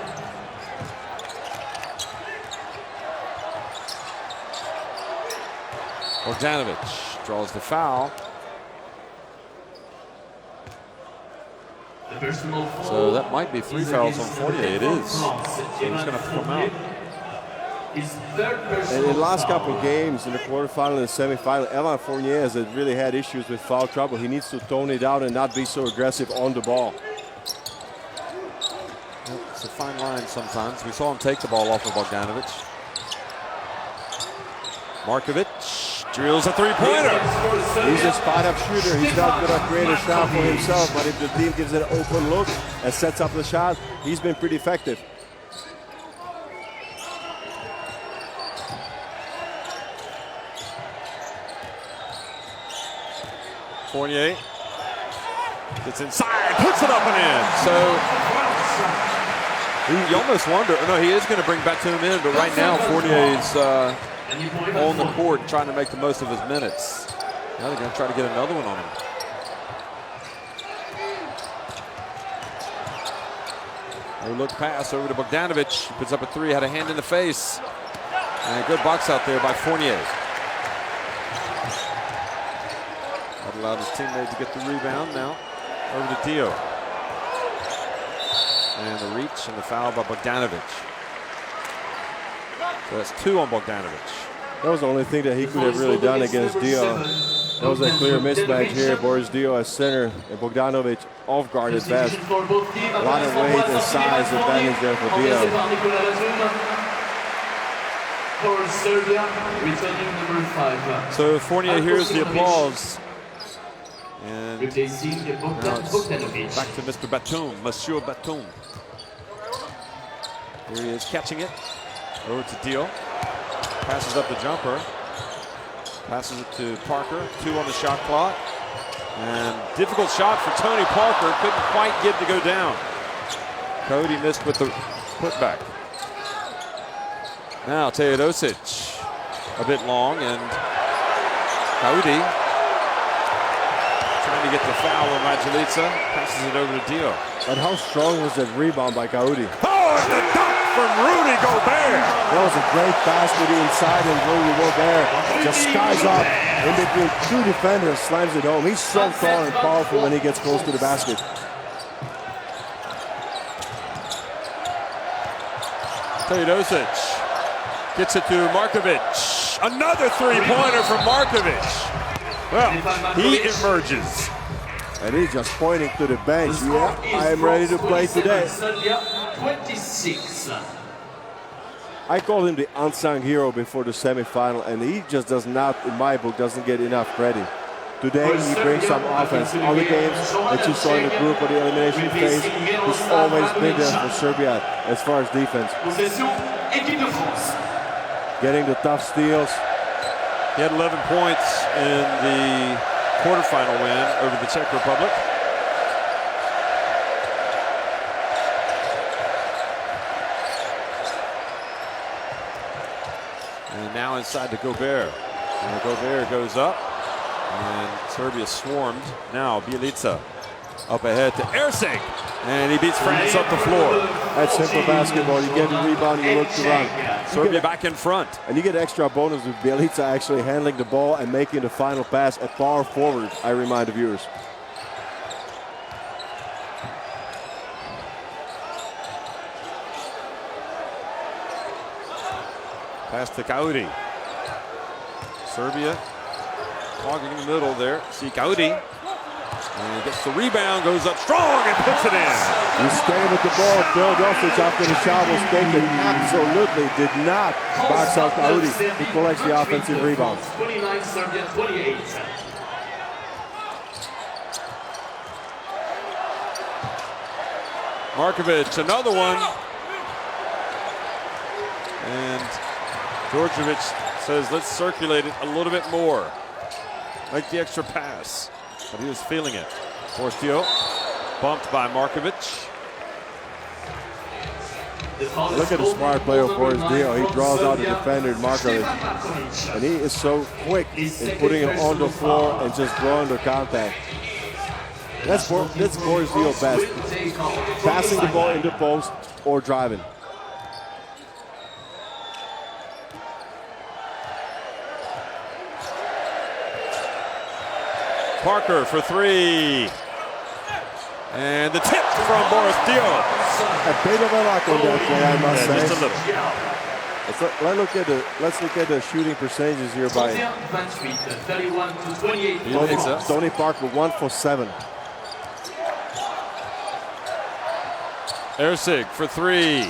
Bogdanovic draws the foul. So that might be 3 fouls on Fournier. It is. So he's going to have to come out.
And in the last couple of games, in the quarterfinal and the semifinal, Evan Fournier has really had issues with foul trouble. He needs to tone it down and not be so aggressive on the ball.
It's a fine line sometimes. We saw him take the ball off of Bogdanovic. Markovic drills a three-pointer.
He's a spot-up shooter. He's not going to create a shot for himself, but if the team gives an open look and sets up the shot, he's been pretty effective.
Fournier gets inside, puts it up and in. So you almost wonder. No, he is going to bring Batum in, but right now Fournier's on the court trying to make the most of his minutes. Now they're going to try to get another one on him. No look pass over to Bogdanovic. He puts up a three, had a hand in the face. And a good box out there by Fournier. That allowed his teammate to get the rebound. Now over to Dio. And the reach and the foul by Bogdanovic. So that's 2 on Bogdanovic.
That was the only thing that he could have really done against Dio. That was a clear mismatch here. Boris Dio as center and Bogdanovic off guard at best. A lot of weight and size advantage there for Dio.
For Serbia, returning number 5.
So Fournier hears the applause. And
Replacing Bogdanovic.
back to Mr. Batum, Monsieur Batum. Here he is catching it. Over to Dio. Passes up the jumper. Passes it to Parker. 2 on the shot clock. And difficult shot for Tony Parker. Couldn't quite get to go down. Cody missed with the putback. Now Teodosic. A bit long, and Cody trying to get the foul on Majalica. Passes it over to Dio.
And how strong was that rebound by Cody?
Oh, and the dunk from Rudy Gober.
That was a great pass to the inside, and Rudy Gobert just skies up in between 2 defenders, slams it home. He's so tall and powerful when he gets close to the basket.
Teodosic gets it to Markovic. Another three-pointer from Markovic. Well, he emerges.
And he's just pointing to the bench. Yeah, I am ready to play today.
26.
I called him the unsung hero before the semifinal, and he just does not, in my book, doesn't get enough credit. Today, he brings some offense. Other games that you saw in the group or the elimination phase, he's always been there for Serbia as far as defense. Getting the tough steals.
He had 11 points in the quarterfinal win over the Czech Republic. And now inside to Gober. And Gober goes up. And Serbia swarmed. Now Bjelica up ahead to Erceg. And he beats France up the floor.
That's simple basketball. You get the rebound, you look to run.
Serbia back in front.
And you get extra bonus with Bjelica actually handling the ball and making the final pass at power forward, I remind the viewers.
Pass to Kaudi. Serbia clogging in the middle there. See Kaudi. And he gets the rebound, goes up strong and puts it in.
He's staying with the ball. Bogdanovic after the shot was taken absolutely did not box out Kaudi. He collects the offensive rebound.
29 Serbia, 28.
Markovic, another one. And Djordjevic says, let's circulate it a little bit more. Make the extra pass. But he was feeling it. Forstio bumped by Markovic.
Look at the smart play of Boris Dio. He draws out the defender, Markovic. And he is so quick in putting him on the floor and just drawing the contact. That's Boris Dio best. Passing the ball in the post or driving.
Parker for three. And the tip from Boris Dio.
A bit of a luck on that play, I must say.
Just a little.
Let's look at the shooting percentages here by Tony Parker, 1 for 7.
Ersig for three.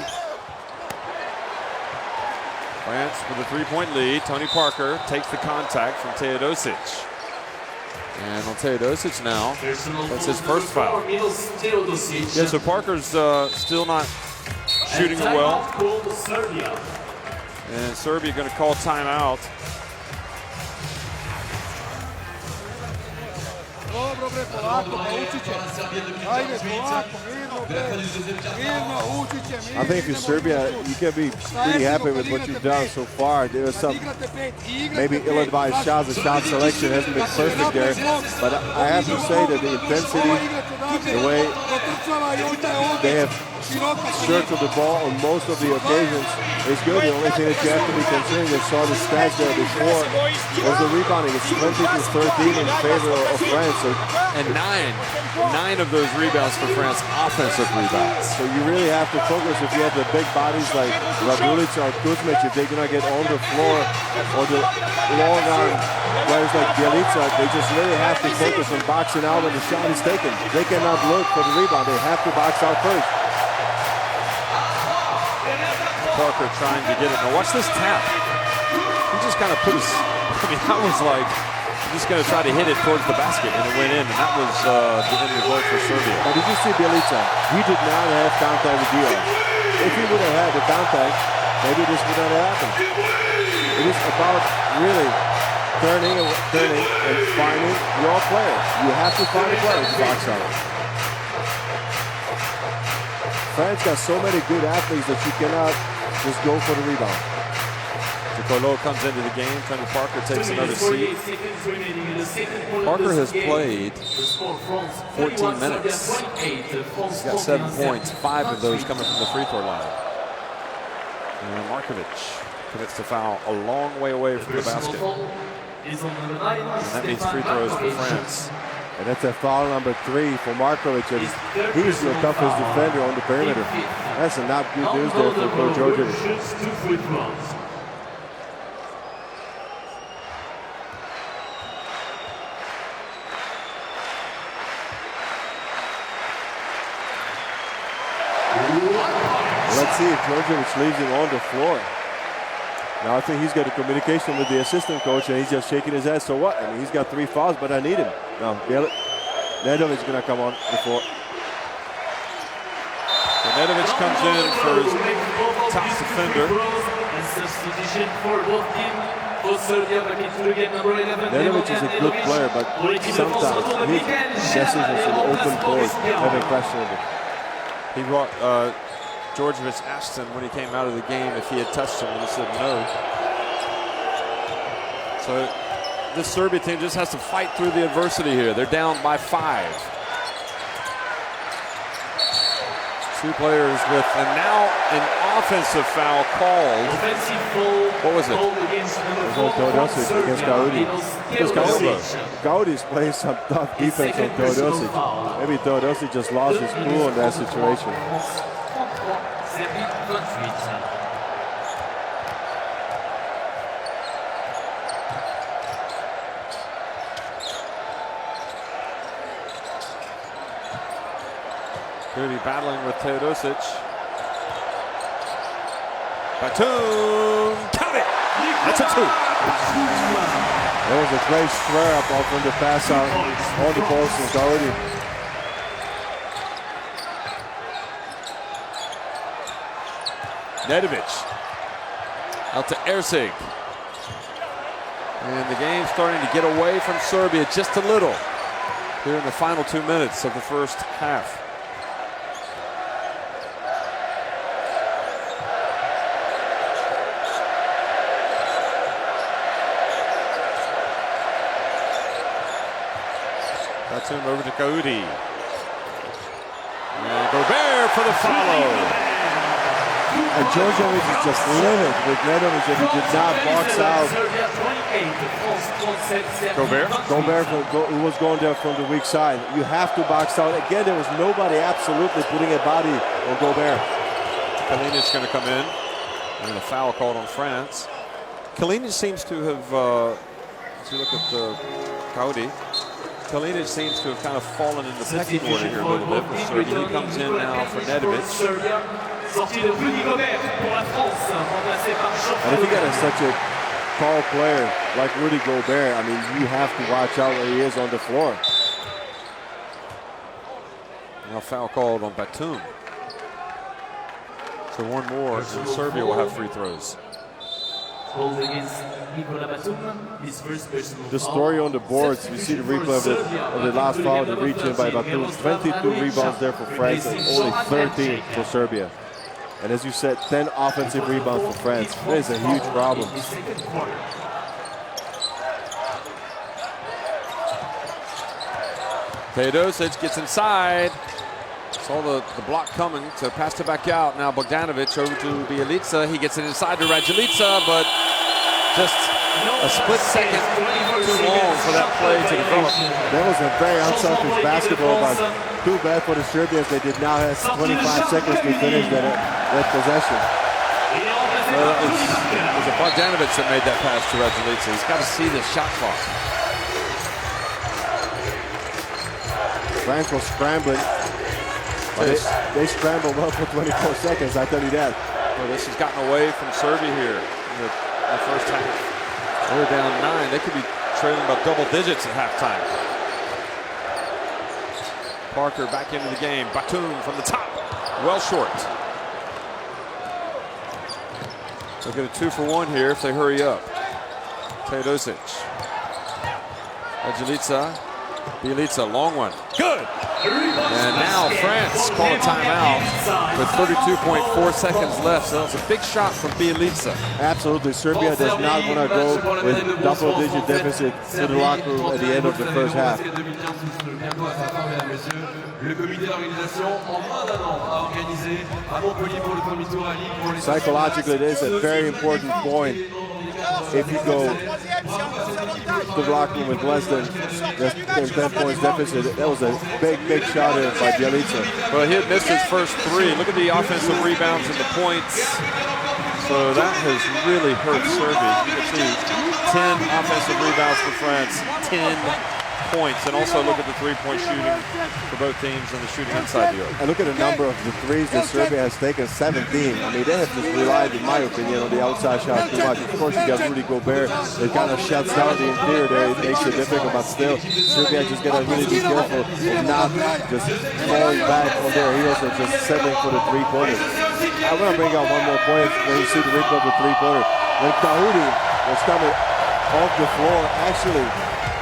France with a three-point lead. Tony Parker takes the contact from Teodosic. And on Teodosic now, that's his first foul. Yeah, so Parker's still not shooting it well. And Serbia going to call timeout.
I think if you're Serbia, you can be pretty happy with what you've done so far. There was some maybe ill-advised shots. The shot selection hasn't been perfect there. But I have to say that the intensity, the way they have circled the ball on most of the occasions is good. The only thing that you have to be considering, you saw the stats there before, was the rebounding. It's 20 to 13 in favor of France.
And nine of those rebounds for France, offensive rebounds.
So you really have to focus if you have the big bodies like Radulic or Kuzmic, if they're going to get on the floor, or the long arm players like Bjelica, they just really have to focus on boxing out when the shot is taken. They cannot look for the rebound. They have to box out first.
Parker trying to get it. Now watch this tap. He just kind of put his, I mean, that was like, just going to try to hit it towards the basket, and it went in, and that was the end result for Serbia.
Now, did you see Bjelica? He did not have contact with Dio. If he would have had the contact, maybe this would not have happened. It is about really turning and finding your player. You have to find a player to box out. France got so many good athletes that you cannot just go for the rebound.
Colo comes into the game. Tony Parker takes another seat. Parker has played 14 minutes. He's got 7 points, 5 of those coming from the free throw line. And Markovic commits to foul a long way away from the basket. And that means free throws for France.
And that's a foul number 3 for Markovic. And he's the toughest defender on the perimeter. That's not good news there for Coach Djordjevic. Let's see if Djordjevic leaves him on the floor. Now I think he's got a communication with the assistant coach, and he's just shaking his head. So what? I mean, he's got 3 fouls, but I need him. Now, Nedovic's going to come on the floor.
Bogdanovic comes in for his top defender.
Bogdanovic is a good player, but sometimes his decisions in open court have been questionable.
He brought Djordjevic asked him when he came out of the game if he had touched him, and he said no. So this Serbia team just has to fight through the adversity here. They're down by 5. 2 players with, and now an offensive foul called. What was it?
It was Teodosic against Gaudi. Gaudi's playing some tough defense on Teodosic. Maybe Teodosic just lost his cool in that situation.
Going to be battling with Teodosic. Batum, count it! That's a 2.
That was a great square up off from the pass out on the post from Gaudi.
Nedovic out to Ersig. And the game's starting to get away from Serbia just a little here in the final 2 minutes of the first half. Batum over to Gaudi. And Gober for the follow.
And Djordjevic is just livid with Nedovic that he did not box out Gober, who was going there from the weak side. You have to box out. Again, there was nobody absolutely putting a body on Gober.
Kalinic going to come in. And a foul called on France. Kalinic seems to have, as you look at Kaudi, Kalinic seems to have kind of fallen in the pecking order here a little bit for Serbia. He comes in now for Nedovic.
And if you got such a tall player like Rudy Gobert, I mean, you have to watch out where he is on the floor.
Now foul called on Batum. So one more, and Serbia will have free throws.
The story on the boards, you see the replay of the last foul, the reach in by Batum. 22 rebounds there for France and only 13 for Serbia. And as you said, 10 offensive rebounds for France. That is a huge problem.
Teodosic gets inside. Saw the block coming, so passed it back out. Now Bogdanovic over to Bjelica. He gets it inside to Raduljica, but just a split second too long for that play to develop.
That was a very unselfish basketball, but too bad for the Serbians. They did not have 25 seconds to finish that possession.
Well, it was Bogdanovic that made that pass to Raduljica. He's got to see the shot clock.
France was scrambling. They scrambled well for 24 seconds, I tell you that.
Well, this has gotten away from Serbia here in the first half. They're down 9. They could be trailing by double digits at halftime. Parker back into the game. Batum from the top. Well short. They'll get a 2-for-1 here if they hurry up. Teodosic. Bjelica, long one. Good! And now France call a timeout with 32.4 seconds left. So that was a big shot from Bjelica.
Absolutely. Serbia does not want to go with double-digit deficit to the locker room at the end of the first half. Psychologically, it is a very important point. If you go to the locker room with less than 10 points deficit, that was a big shot in by Bjelica.
Well, he had missed his first 3. Look at the offensive rebounds and the points. So that has really hurt Serbia. You can see 10 offensive rebounds for France, 10 points, and also look at the three-point shooting for both teams and the shooting inside the arc.
And look at the number of the threes that Serbia has taken, 17. I mean, they have just relied, in my opinion, on the outside shot too much. Of course, you got Rudy Gobert that kind of shuts down the interior there. It makes it difficult, but still, Serbia just got to really be careful of not just falling back on their heels and just settling for the three-pointers. I want to bring out one more point when you see the replay of the three-pointer. When Kaudi was coming off the floor, actually,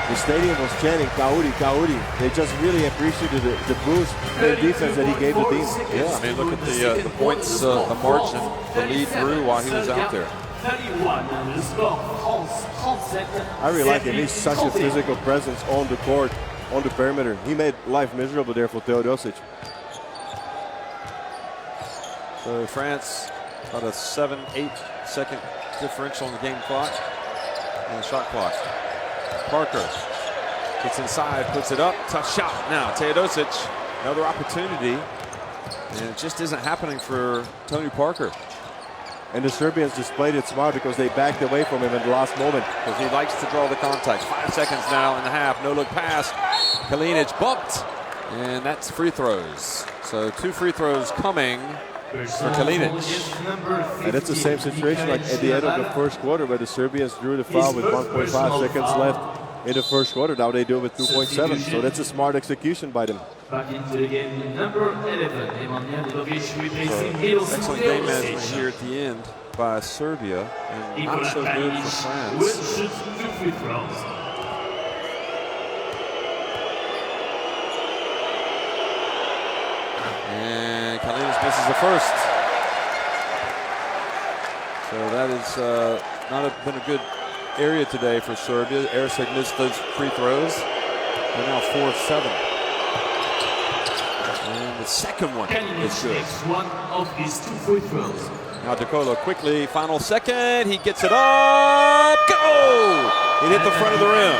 the stadium was chanting Kaudi, Kaudi. They just really appreciated the boost in defense that he gave the team.
Yeah, I mean, look at the points, the margin, the lead grew while he was out there.
I really like him. He's such a physical presence on the court, on the perimeter. He made life miserable there for Teodosic.
So France about a 7-8 second differential on the game clock and the shot clock. Parker gets inside, puts it up, tough shot. Now Teodosic, another opportunity, and it just isn't happening for Tony Parker.
And the Serbians just played it smart because they backed away from him in the last moment.
Because he likes to draw the contact. 5 seconds now in the half, no look pass. Kalinic bumped, and that's free throws. So 2 free throws coming for Kalinic.
And it's the same situation like at the end of the first quarter where the Serbians drew the foul with 1.5 seconds left in the first quarter. Now they do it with 2.7. So that's a smart execution by them.
Back into the game, number 11,
Excellent game management here at the end by Serbia, and not so good for France. And Kalinic misses the first. So that is not been a good area today for Serbia. Erceg missed those free throws. They're now 4-7. And the second one
Kalinic
is good.
makes one of his 2 free throws.
Now DeColo quickly, final second, he gets it up, go! It hit the front of the rim.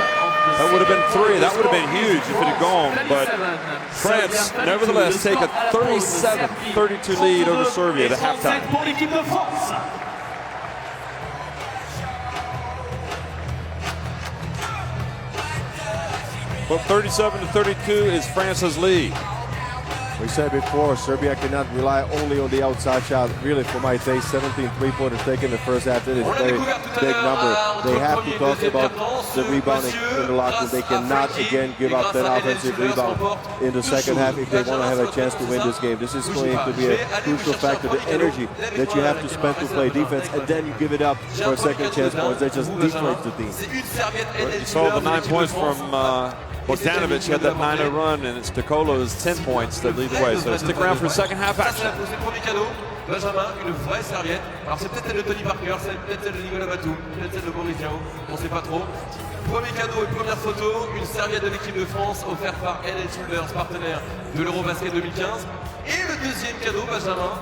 That would have been 3, that would have been huge if it had gone, but France nevertheless take a 37-32 lead over Serbia at halftime.
Pour l'équipe de France.
Well, 37-32 is France's lead.
We said before, Serbia cannot rely only on the outside shot. Really, for my taste, 17 three-pointers taken in the first half. That is a very big number. They have to talk about the rebounding in the locker room. They cannot, again, give up that offensive rebound in the second half if they want to have a chance to win this game. This is going to be a crucial factor. The energy that you have to spend to play defense, and then you give it up for a second chance points. That just deflates the team.
You saw the 9 points from Bogdanovic. He had that 9-0 run, and it's DeColo's 10 points that lead the way. So stick around for second half action.
C'est le premier cadeau. Benjamin, une vraie serviette. Alors c'est peut-être celle de Tony Parker, c'est peut-être celle de Nicolas Batum, peut-être celle de Boris Diaw, on ne sait pas trop. Premier cadeau et première photo, une serviette de l'équipe de France offerte par Head & Shoulders, partenaire de l'Eurobasket 2015. Et le deuxième cadeau, Benjamin,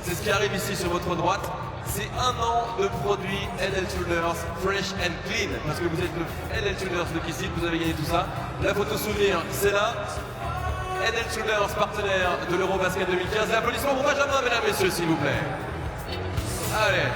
c'est ce qui arrive ici sur votre droite. C'est 1 an de produits Head & Shoulders Fresh and Clean. Parce que vous êtes le Head & Shoulders de Kissy, vous avez gagné tout ça. La photo souvenir, c'est là. Head & Shoulders, partenaire de l'Eurobasket 2015. Et applaudissements pour Benjamin, mesdames, messieurs, s'il vous plaît. Allez.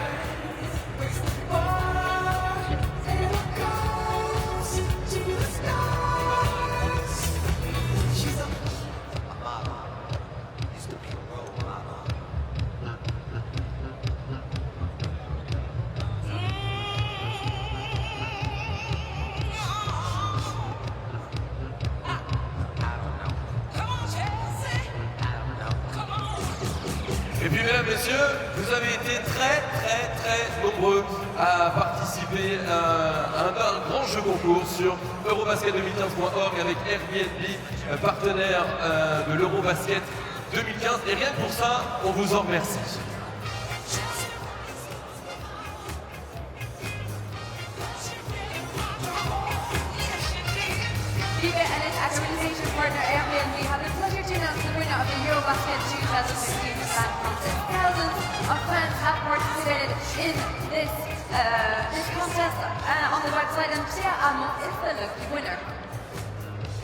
Et puis mesdames, messieurs, vous avez été très nombreux à participer à un grand jeu concours sur eurobasket2015.org avec Airbnb, partenaire de l'Eurobasket 2015. Et rien que pour ça, on vous en remercie.
FIBA and its accreditation partner Airbnb have the pleasure to announce the winner of the Eurobasket 2015 Slam Contest. Thousands of fans have participated in this contest on the website, and Pierre Hamon is the lucky winner.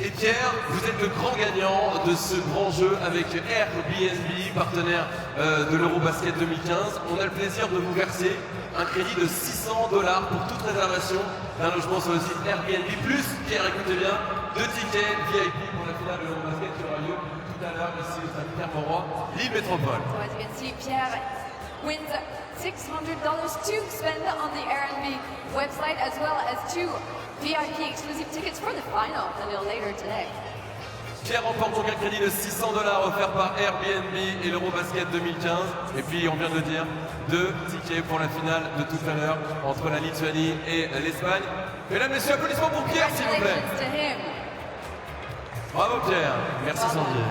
Et Pierre, vous êtes le grand gagnant de ce grand jeu avec Airbnb, partenaire de l'Eurobasket 2015. On a le plaisir de vous verser un crédit de $600 pour toute réservation d'un logement sur le site Airbnb. Plus, Pierre, écoutez bien, 2 tickets VIP pour la finale de l'Eurobasket qui aura lieu tout à l'heure ici au stade Pierre-Mauroy, Lille Métropole.
So as you can see, Pierre wins $600 to spend on the Airbnb website, as well as 2 VIP exclusive tickets for the final a little later today.
Pierre remporte donc un crédit de $600 offert par Airbnb et l'Eurobasket 2015. Et puis, on vient de le dire, 2 tickets pour la finale de tout à l'heure entre la Lituanie et l'Espagne. Mesdames, messieurs, applaudissements pour Pierre, s'il vous plaît.
Congratulations to him.
Bravo Pierre. Merci Sandy.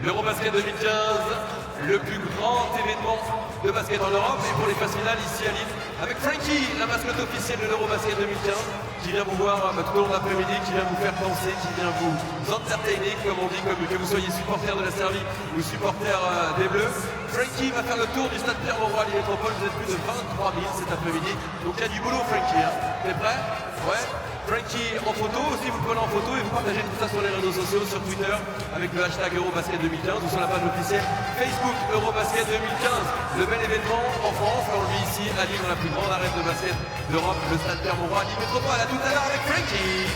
L'Eurobasket 2015, le plus grand événement de basket en Europe. Et pour les phases finales, ici à Lille, avec Frankie, la mascotte officielle de l'Eurobasket 2015, qui vient vous voir tout au long de l'après-midi, qui vient vous faire danser, qui vient vous entertainer, comme on dit, que vous soyez supporter de la Serbie ou supporter des Bleus. Frankie va faire le tour du stade Pierre-Mauroy à Lille Métropole. Vous êtes plus de 23 000 cet après-midi. Donc il y a du boulot, Frankie. T'es prêt? Ouais. Frankie en photo, aussi vous prenez en photo et vous partagez tout ça sur les réseaux sociaux, sur Twitter avec le hashtag Eurobasket 2015 ou sur la page officielle Facebook Eurobasket 2015. Le bel événement en France, on le vit ici à Lille dans la plus grande arène de basket d'Europe, le stade Pierre-Mauroy à Lille Métropole. À tout à l'heure avec Frankie.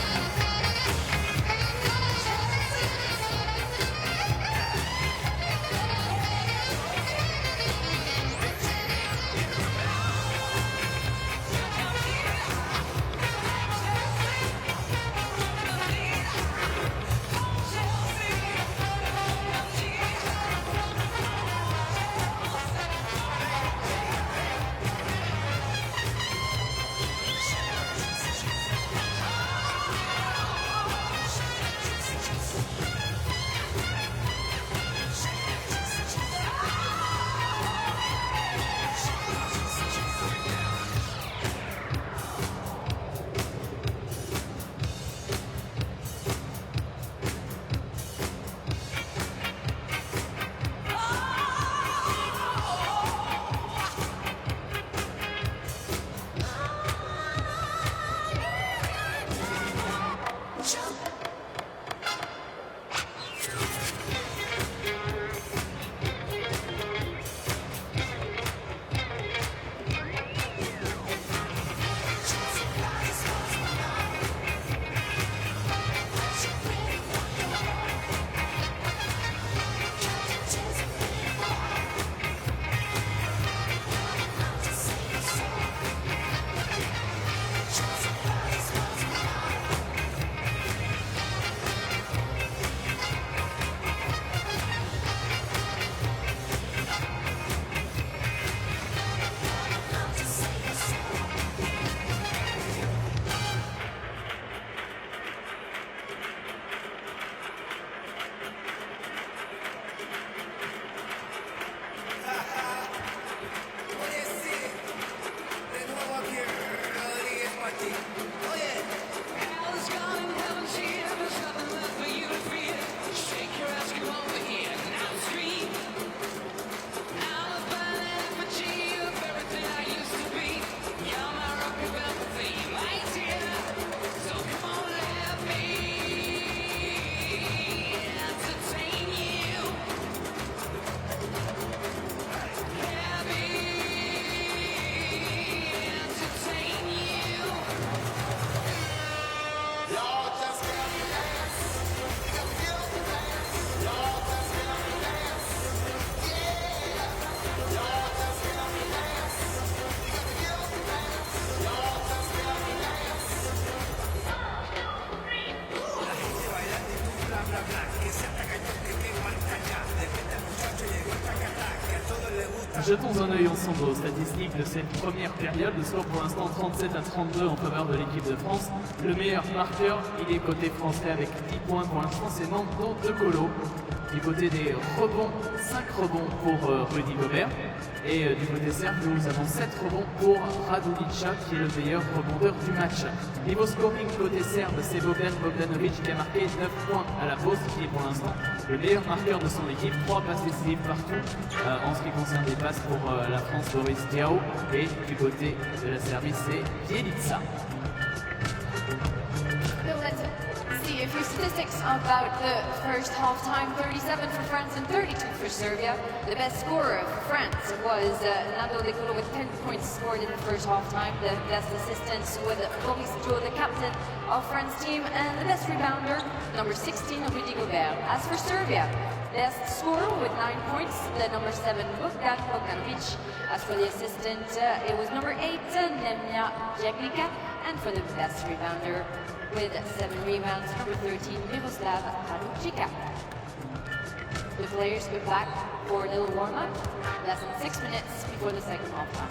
Jetons un œil ensemble aux statistiques de cette première période. Le score pour l'instant 37-32 en faveur de l'équipe de France. Le meilleur marqueur, il est côté français avec 10 points pour l'instant, c'est Nando De Colo. Du côté des rebonds, 5 rebonds pour Rudy Gober. Et du côté serbe, nous avons 7 rebonds pour Radulica, qui est le meilleur rebondeur du match. Niveau scoring côté serbe, c'est Bogdanovic qui a marqué 9 points à la pause, qui est pour l'instant le meilleur marqueur de son équipe. 3 passes décisives partout. En ce qui concerne les passes pour la France, Boris Diaw. Et du côté de la Serbie, c'est Bjelica.
A few statistics about the first half time. 37 for France and 32 for Serbia. The best scorer for France was Nando De Colo with 10 points scored in the first half time. The best assistance with Boris Diaw, the captain of France team, and the best rebounder, number 16, Rudy Gober. As for Serbia, best scorer with 9 points, the number 7, Bogdanovic. As for the assistant, it was number 8, Nemanja Bjelica. And for the best rebounder, with 7 rebounds, number 13, Miroslav Radulica. The players go back for a little warm-up, less than 6 minutes before the second half time.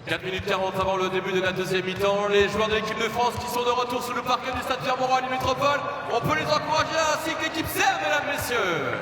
4 minutes 40 avant le début de la deuxième mi-temps. Les joueurs de l'équipe de France qui sont de retour sur le parquet du stade Pierre-Mauroy à Métropole. On peut les encourager ainsi que l'équipe serbe, mesdames, messieurs.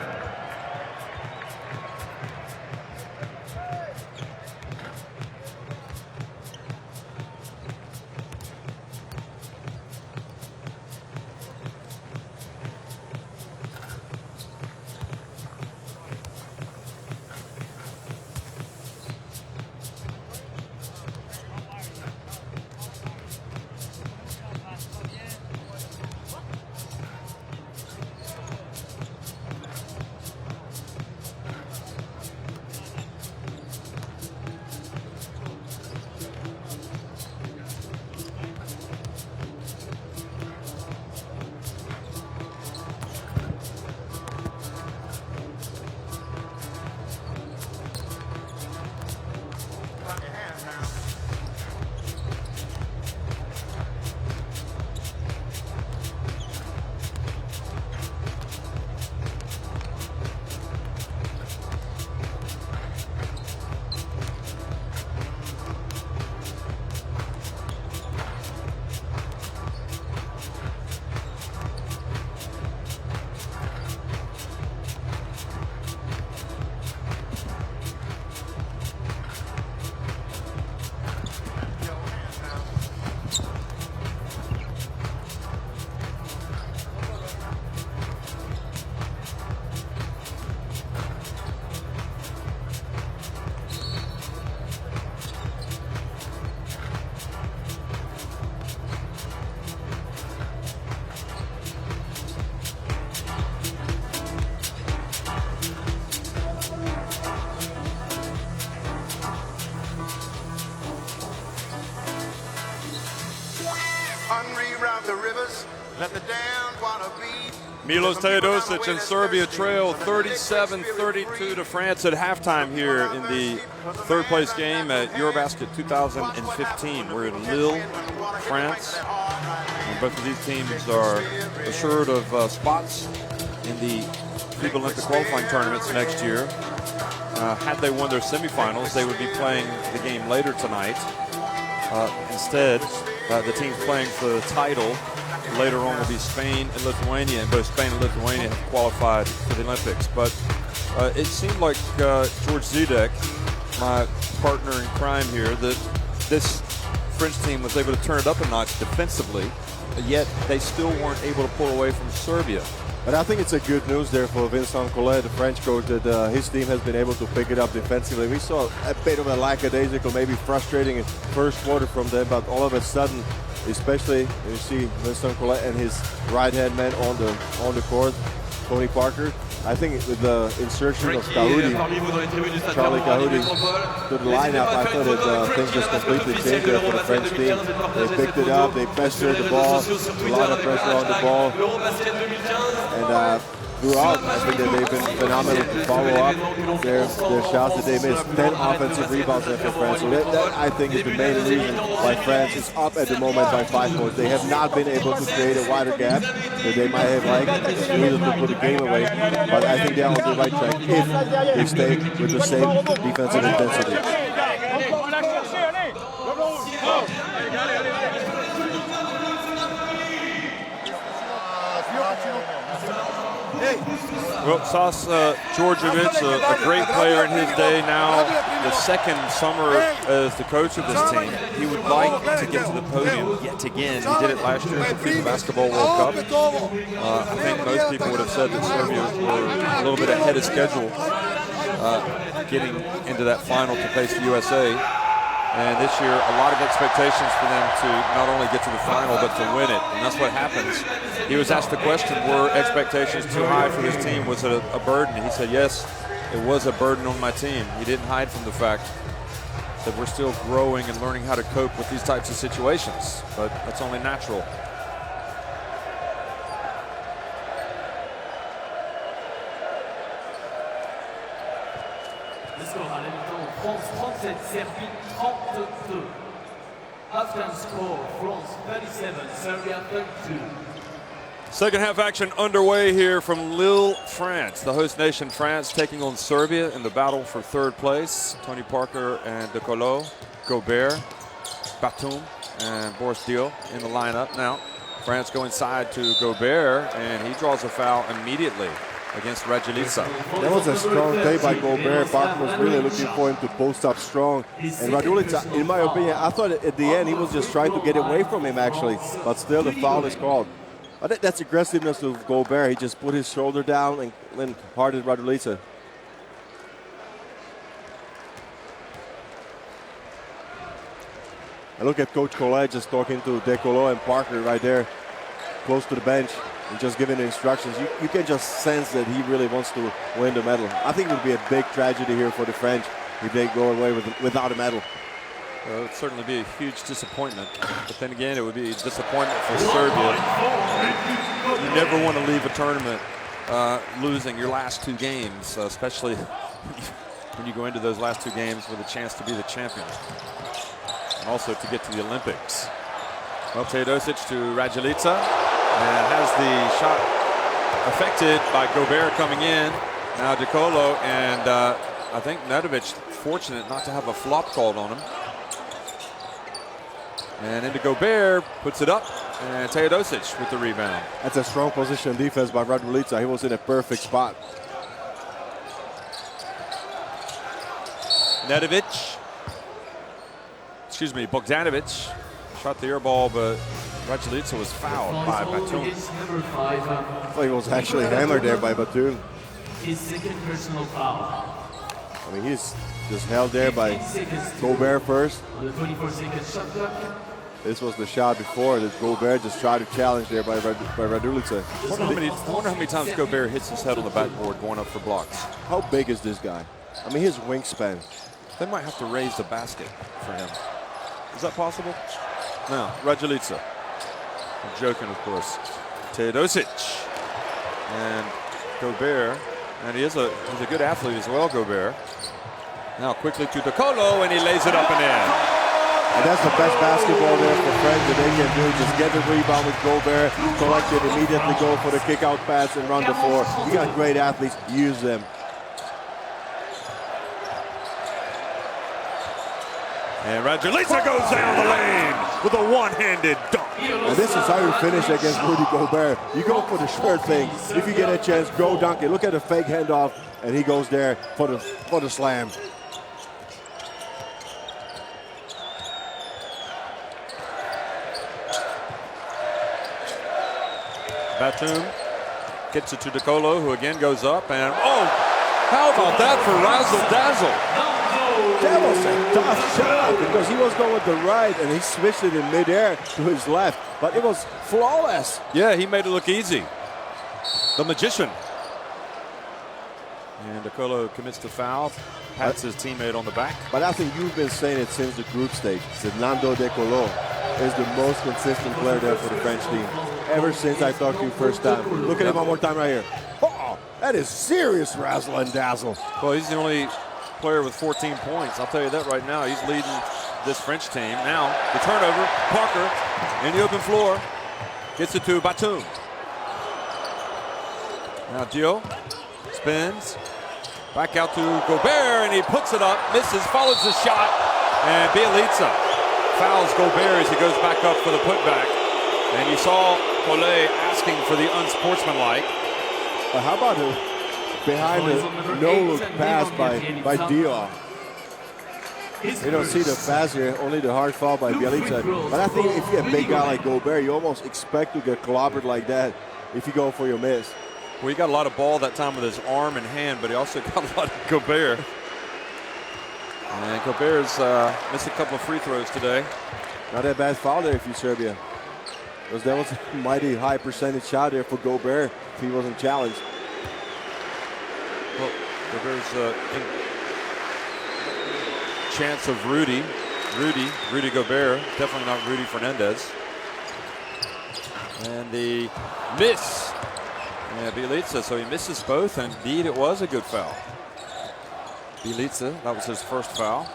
Milos Teodosic and Serbia trail 37-32 to France at halftime here in the third place game at Eurobasket 2015. We're in Lille, France. And both of these teams are assured of spots in the FIBA Olympic qualifying tournaments next year. Had they won their semifinals, they would be playing the game later tonight. Instead, the teams playing for the title later on will be Spain and Lithuania, and both Spain and Lithuania have qualified for the Olympics. But it seemed like George Zidek, my partner in crime here, that this French team was able to turn it up a notch defensively, yet they still weren't able to pull away from Serbia.
But I think it's a good news there for Vincent Collet, the French coach, that his team has been able to pick it up defensively. We saw a bit of a lackadaisical, maybe frustrating first quarter from them, but all of a sudden, especially you see Vincent Collet and his right-hand man on the court, Tony Parker. I think with the insertion of Kahudi, Charlie Kahudi, to the lineup, I thought that things just completely changed there for the French team. They picked it up, they pestered the ball, a lot of pressure on the ball, and throughout, I think that they've been phenomenal to follow up their shots that they missed. 10 offensive rebounds there for France. So that I think is the main reason why France is up at the moment by 5 points. They have not been able to create a wider gap that they might have liked to put the game away. But I think they are on the right track if they stay with the same defensive intensity.
Well, Sas Djordjevic, a great player in his day, now the second summer as the coach of this team. He would like to get to the podium yet again. He did it last year at the FIBA Basketball World Cup. I think most people would have said that Serbia were a little bit ahead of schedule getting into that final to face the USA. And this year, a lot of expectations for them to not only get to the final, but to win it. And that's what happens. He was asked the question, were expectations too high for this team? Was it a burden? And he said, yes, it was a burden on my team. He didn't hide from the fact that we're still growing and learning how to cope with these types of situations. But that's only natural.
France 37, Serbie 32. Halftime score, France 37, Serbia 32.
Second half action underway here from Lille, France. The host nation, France, taking on Serbia in the battle for third place. Tony Parker and De Colo, Gober, Batum, and Boris Dio in the lineup. Now, France go inside to Gober, and he draws a foul immediately against Raduljica.
That was a strong play by Gober. Parker was really looking for him to post up strong. And Raduljica, in my opinion, I thought at the end he was just trying to get away from him actually, but still the foul is called. But that's aggressiveness of Gober. He just put his shoulder down and then hearted Raduljica. And look at Coach Collet just talking to De Colo and Parker right there, close to the bench, and just giving the instructions. You can just sense that he really wants to win the medal. I think it would be a big tragedy here for the French if they go away without a medal.
Well, it would certainly be a huge disappointment. But then again, it would be a disappointment for Serbia. You never want to leave a tournament losing your last two games, especially when you go into those last two games with a chance to be the champion. And also to get to the Olympics. Well, Teodosic to Raduljica, and has the shot affected by Gober coming in. Now De Colo, and I think Nedovic fortunate not to have a flop called on him. And into Gober, puts it up, and Teodosic with the rebound.
That's a strong position defense by Raduljica. He was in a perfect spot.
Bogdanovic shot the air ball, but Raduljica was fouled by Batum.
I thought he was actually hammered there by Batum.
His second personal foul.
I mean, he's just held there by Gober first.
On the 24-second shot clock.
This was the shot before that Gober just tried to challenge there by Raduljica.
I wonder how many times Gober hits his head on the backboard going up for blocks.
How big is this guy? I mean, his wingspan.
They might have to raise the basket for him. Is that possible? No, Raduljica. I'm joking, of course. Teodosic and Gober, and he's a good athlete as well, Gober. Now quickly to De Colo, and he lays it up and in.
And that's the best basketball there for France that they can do. Just get the rebound with Gober, collect it, immediately go for the kick-out pass and run the floor. You got great athletes, use them.
And Raduljica goes down the lane with a one-handed dunk.
And this is how you finish against Rudy Gobert. You go for the short thing. If you get a chance, go dunk it. Look at the fake handoff, and he goes there for the slam.
Batum gets it to De Colo, who again goes up, and oh, how about that for Razzle Dazzle?
That was a tough shot because he was going with the right and he switched it in midair to his left, but it was flawless.
Yeah, he made it look easy. The magician. And De Colo commits the foul, pats his teammate on the back.
But I think you've been saying it since the group stage. That Nando De Colo is the most consistent player there for the French team. Ever since I talked to you first time. Look at him one more time right here. Oh, that is serious razzle and dazzle.
Well, he's the only player with 14 points. I'll tell you that right now. He's leading this French team. Now, the turnover, Parker in the open floor, gets it to Batum. Now Dio spins, back out to Gober, and he puts it up, misses, follows the shot, and Bielitsa fouls Gober as he goes back up for the putback. And you saw Collet asking for the unsportsmanlike.
How about it? Behind the no-look pass by Dio. You don't see the pass here, only the hard foul by Bielitsa. But I think if you're a big guy like Gober, you almost expect to get clobbered like that if you go for your miss.
Well, he got a lot of ball that time with his arm and hand, but he also got a lot of Gober. And Gober's missed a couple of free throws today.
Not a bad foul there if you're Serbia. Because that was a mighty high percentage shot there for Gober if he wasn't challenged.
Well, Gober's in chance of Rudy Gober, definitely not Rudy Fernandez. And the miss, yeah, Bielitsa, so he misses both, and indeed it was a good foul. Bielitsa, that was his first foul,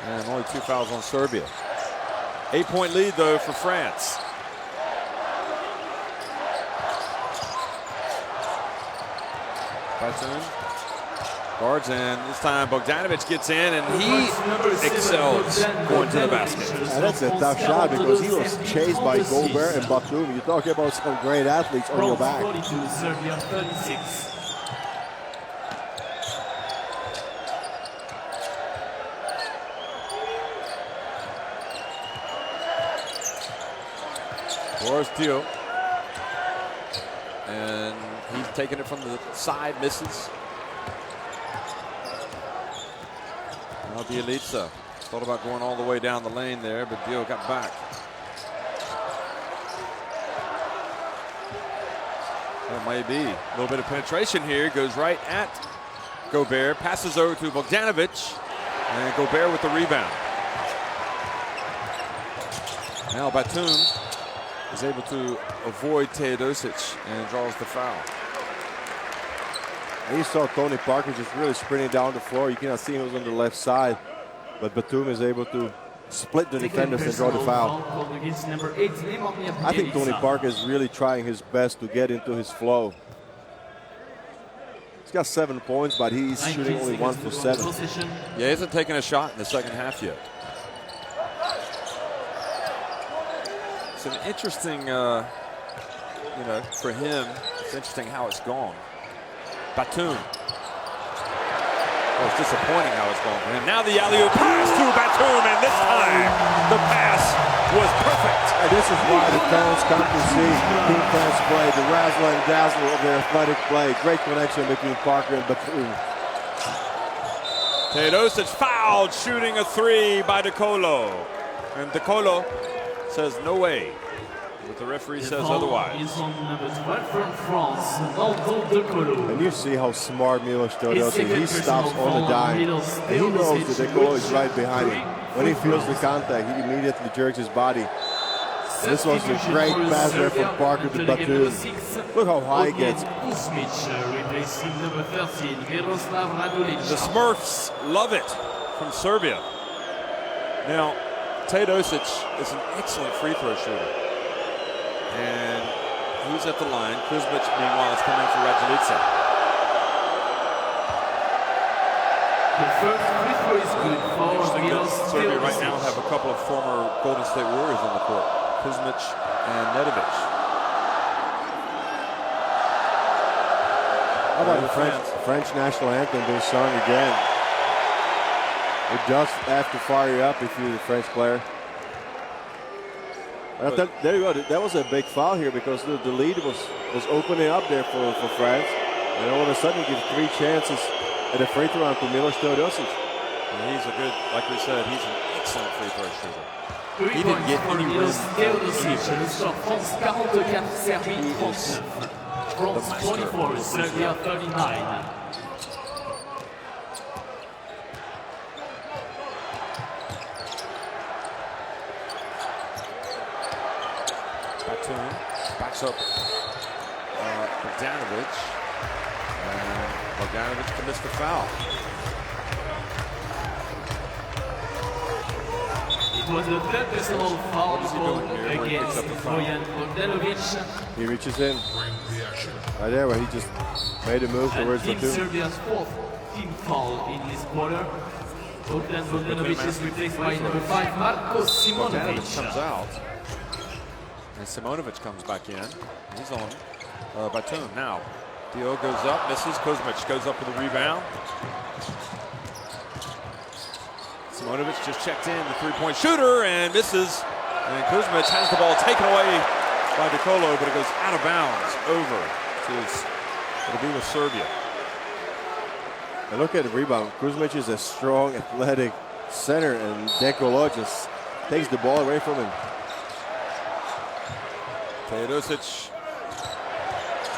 and only 2 fouls on Serbia. 8-point lead though for France. Batoon guards, and this time Bogdanovic gets in, and he excels going to the basket.
And that's a tough shot because he was chased by Gober and Batoon. You're talking about some great athletes on your back.
42, Serbia 36.
Boris Dio. And he's taking it from the side, misses. Now Bielitsa thought about going all the way down the lane there, but Dio got back. That may be a little bit of penetration here. Goes right at Gober, passes over to Bogdanovic, and Gober with the rebound. Now Batum is able to avoid Teodosic and draws the foul.
And you saw Tony Parker just really sprinting down the floor. You cannot see him on the left side, but Batum is able to split the defenders and draw the foul. I think Tony Parker is really trying his best to get into his flow. He's got 7 points, but he's shooting only 1 for 7.
Yeah, he hasn't taken a shot in the second half yet. It's an interesting, for him, it's interesting how it's gone. Batum. Oh, it's disappointing how it's gone for him. Now the alley-oop pass to Batum, and this time the pass was perfect.
And this is why the fans come to see team fans play, the razzle and dazzle of their athletic play. Great connection between Parker and Batum.
Teodosic fouled, shooting a 3 by De Colo. And De Colo says no way, but the referee says otherwise.
Is on number 12 from France, De Colo.
And you see how smart Milos Teodosic is. He stops on the dime, and he knows that De Colo is right behind him. When he feels the contact, he immediately jerks his body. This was a great pass there from Parker to Batum. Look how high he gets.
The Smurfs love it from Serbia. Now, Teodosic is an excellent free throw shooter. And he's at the line. Kuzmic, meanwhile, is coming for Raduljica.
The first free throw is good for Milos
Serbia right now
Teodosic.
have a couple of former Golden State Warriors on the court. Kuzmic and Nedovic.
How about the French national anthem being sung again? It does have to fire you up if you're the French player. There you go. That was a big foul here because the lead was opening up there for France. And all of a sudden, you give 3 chances at a free throw line to Milos Teodosic.
And he's a good, like we said, he's an excellent free throw shooter.
He
didn't get any room.
France 44, Serbie 39. France 24, Serbia 39.
Batum backs up Bogdanovic. And Bogdanovic commits the foul.
It was a third personal foul against Bojan Bogdanovic.
He reaches in. Right there where he just made a move towards
Team
Batum.
Serbia's 4th team foul in this quarter. Bogdanovic is replaced by number 5, Marko
Bogdanovic
Simonovic.
comes out. And Simonovic comes back in. He's on Batum now. Dio goes up, misses. Kuzmic goes up with a rebound. Simonovic just checked in, the three-point shooter, and misses. And Kuzmic has the ball taken away by De Colo, but it goes out of bounds over to it'll be with Serbia.
And look at the rebound. Kuzmic is a strong, athletic center, and De Colo just takes the ball away from him.
Teodosic,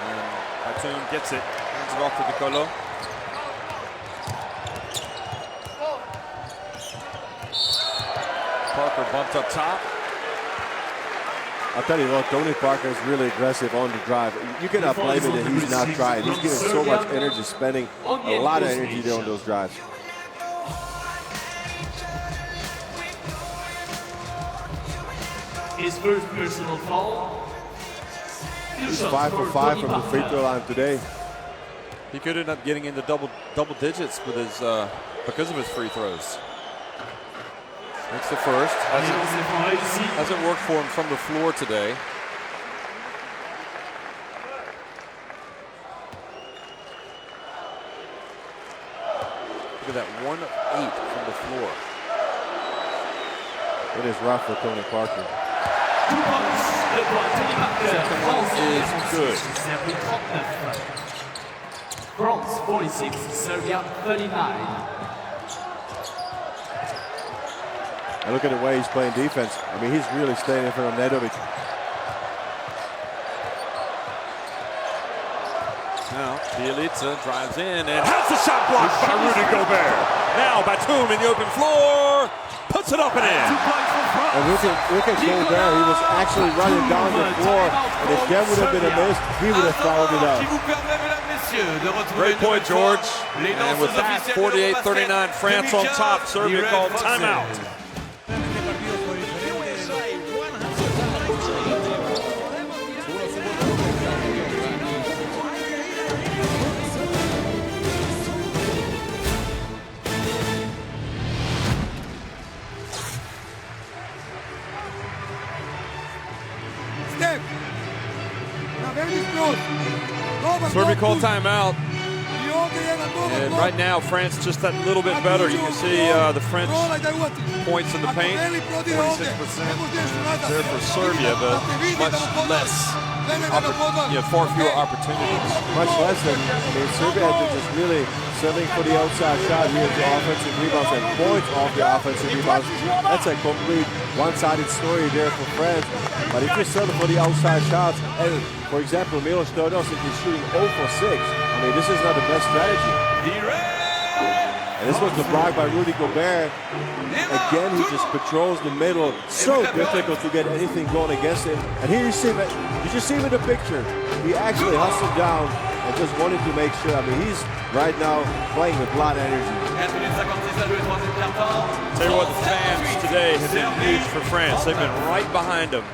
and Batum gets it, hands it off to De Colo. Parker bumped up top.
I'll tell you what, Tony Parker is really aggressive on the drive. You cannot blame him that he's not trying. He's giving so much energy, spending a lot of energy there on those drives.
His first personal foul.
He's 5 for 5 from the free throw line today.
He could end up getting into double digits with his because of his free throws. That's the first. Hasn't worked for him from the floor today. Look at that, 1 of 8 from the floor.
It is rough for Tony Parker.
Second one is good.
France 46, Serbia 39.
And look at the way he's playing defense. I mean, he's really staying in front of Nedovic.
Now, Bielitsa drives in and has the shot blocked by Rudy Gober. Now, Batum in the open floor, puts it up and in.
And look at Gober. He was actually running down the floor. And if that would have been a miss, he would have fouled it out.
Great point, George. And with that, 48-39, France on top. Serbia called timeout. Serbia called timeout. And right now, France just that little bit better. You can see the French points in the paint, 46% there for Serbia, but much less, far fewer opportunities.
Much less than, I mean, Serbia had to just really settling for the outside shot. Here's the offensive rebounds and points off the offensive rebounds. That's a complete one-sided story there for France. But if you settle for the outside shots, and for example, Milos Teodosic is shooting 0 for 6. I mean, this is not the best strategy. And this was the block by Rudy Gober. Again, he just patrols the middle. So difficult to get anything going against him. And here you see him. Did you see him in the picture? He actually hustled down and just wanted to make sure. I mean, he's right now playing with a lot of energy.
Tell you what, the fans today have been huge for France. They've been right behind them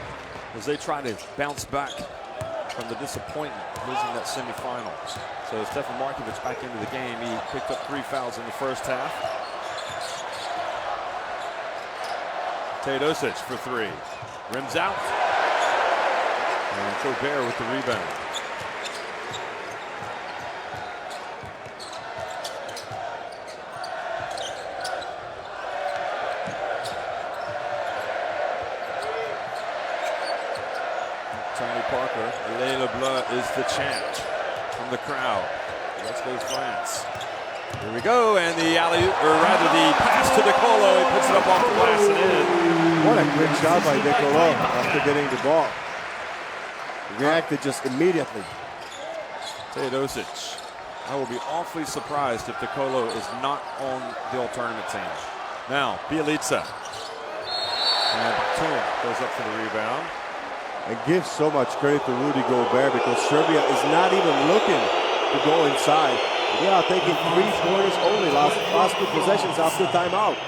as they try to bounce back from the disappointment of losing that semifinal. So Stefan Markovic back into the game. He picked up 3 fouls in the first half. Teodosic for 3. Rims out. And Gober with the rebound. Tony Parker, Le Bleu is the chant from the crowd. Let's go France. Here we go, and the alley-oop, or rather the pass to De Colo. He puts it up off the glass and in.
What a great shot by De Colo after getting the ball. He reacted just immediately.
Teodosic. I will be awfully surprised if De Colo is not on the all-tournament team. Now, Bielitsa. And Batum goes up for the rebound.
And gives so much credit to Rudy Gober because Serbia is not even looking to go inside. They are taking 3 quarters only, last 2 possessions after timeout.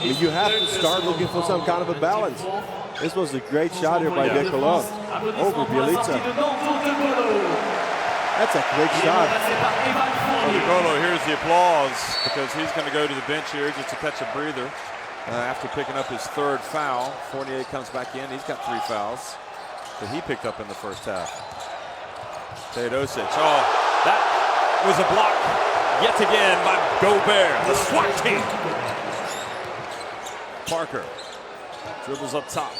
You have to start looking for some kind of a balance. This was a great shot here by De Colo over Bielitsa. That's a quick shot.
Well, De Colo, here's the applause because he's going to go to the bench here just to catch a breather. After picking up his 3rd foul, Fournier comes back in. He's got 3 fouls that he picked up in the first half. Teodosic. Oh, that was a block yet again by Gober, the SWAT team. Parker dribbles up top.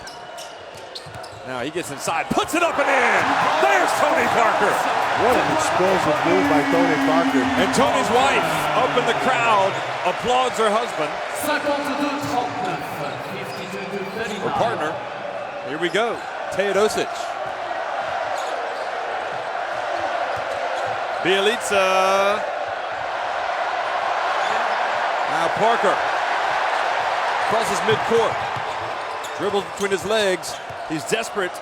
Now he gets inside, puts it up and in. There's Tony Parker.
What an explosive move by Tony Parker.
And Tony's wife up in the crowd applauds her husband. Her partner. Here we go. Teodosic. Bielitsa. Now Parker. Crosses midcourt. Dribbles between his legs. He's desperate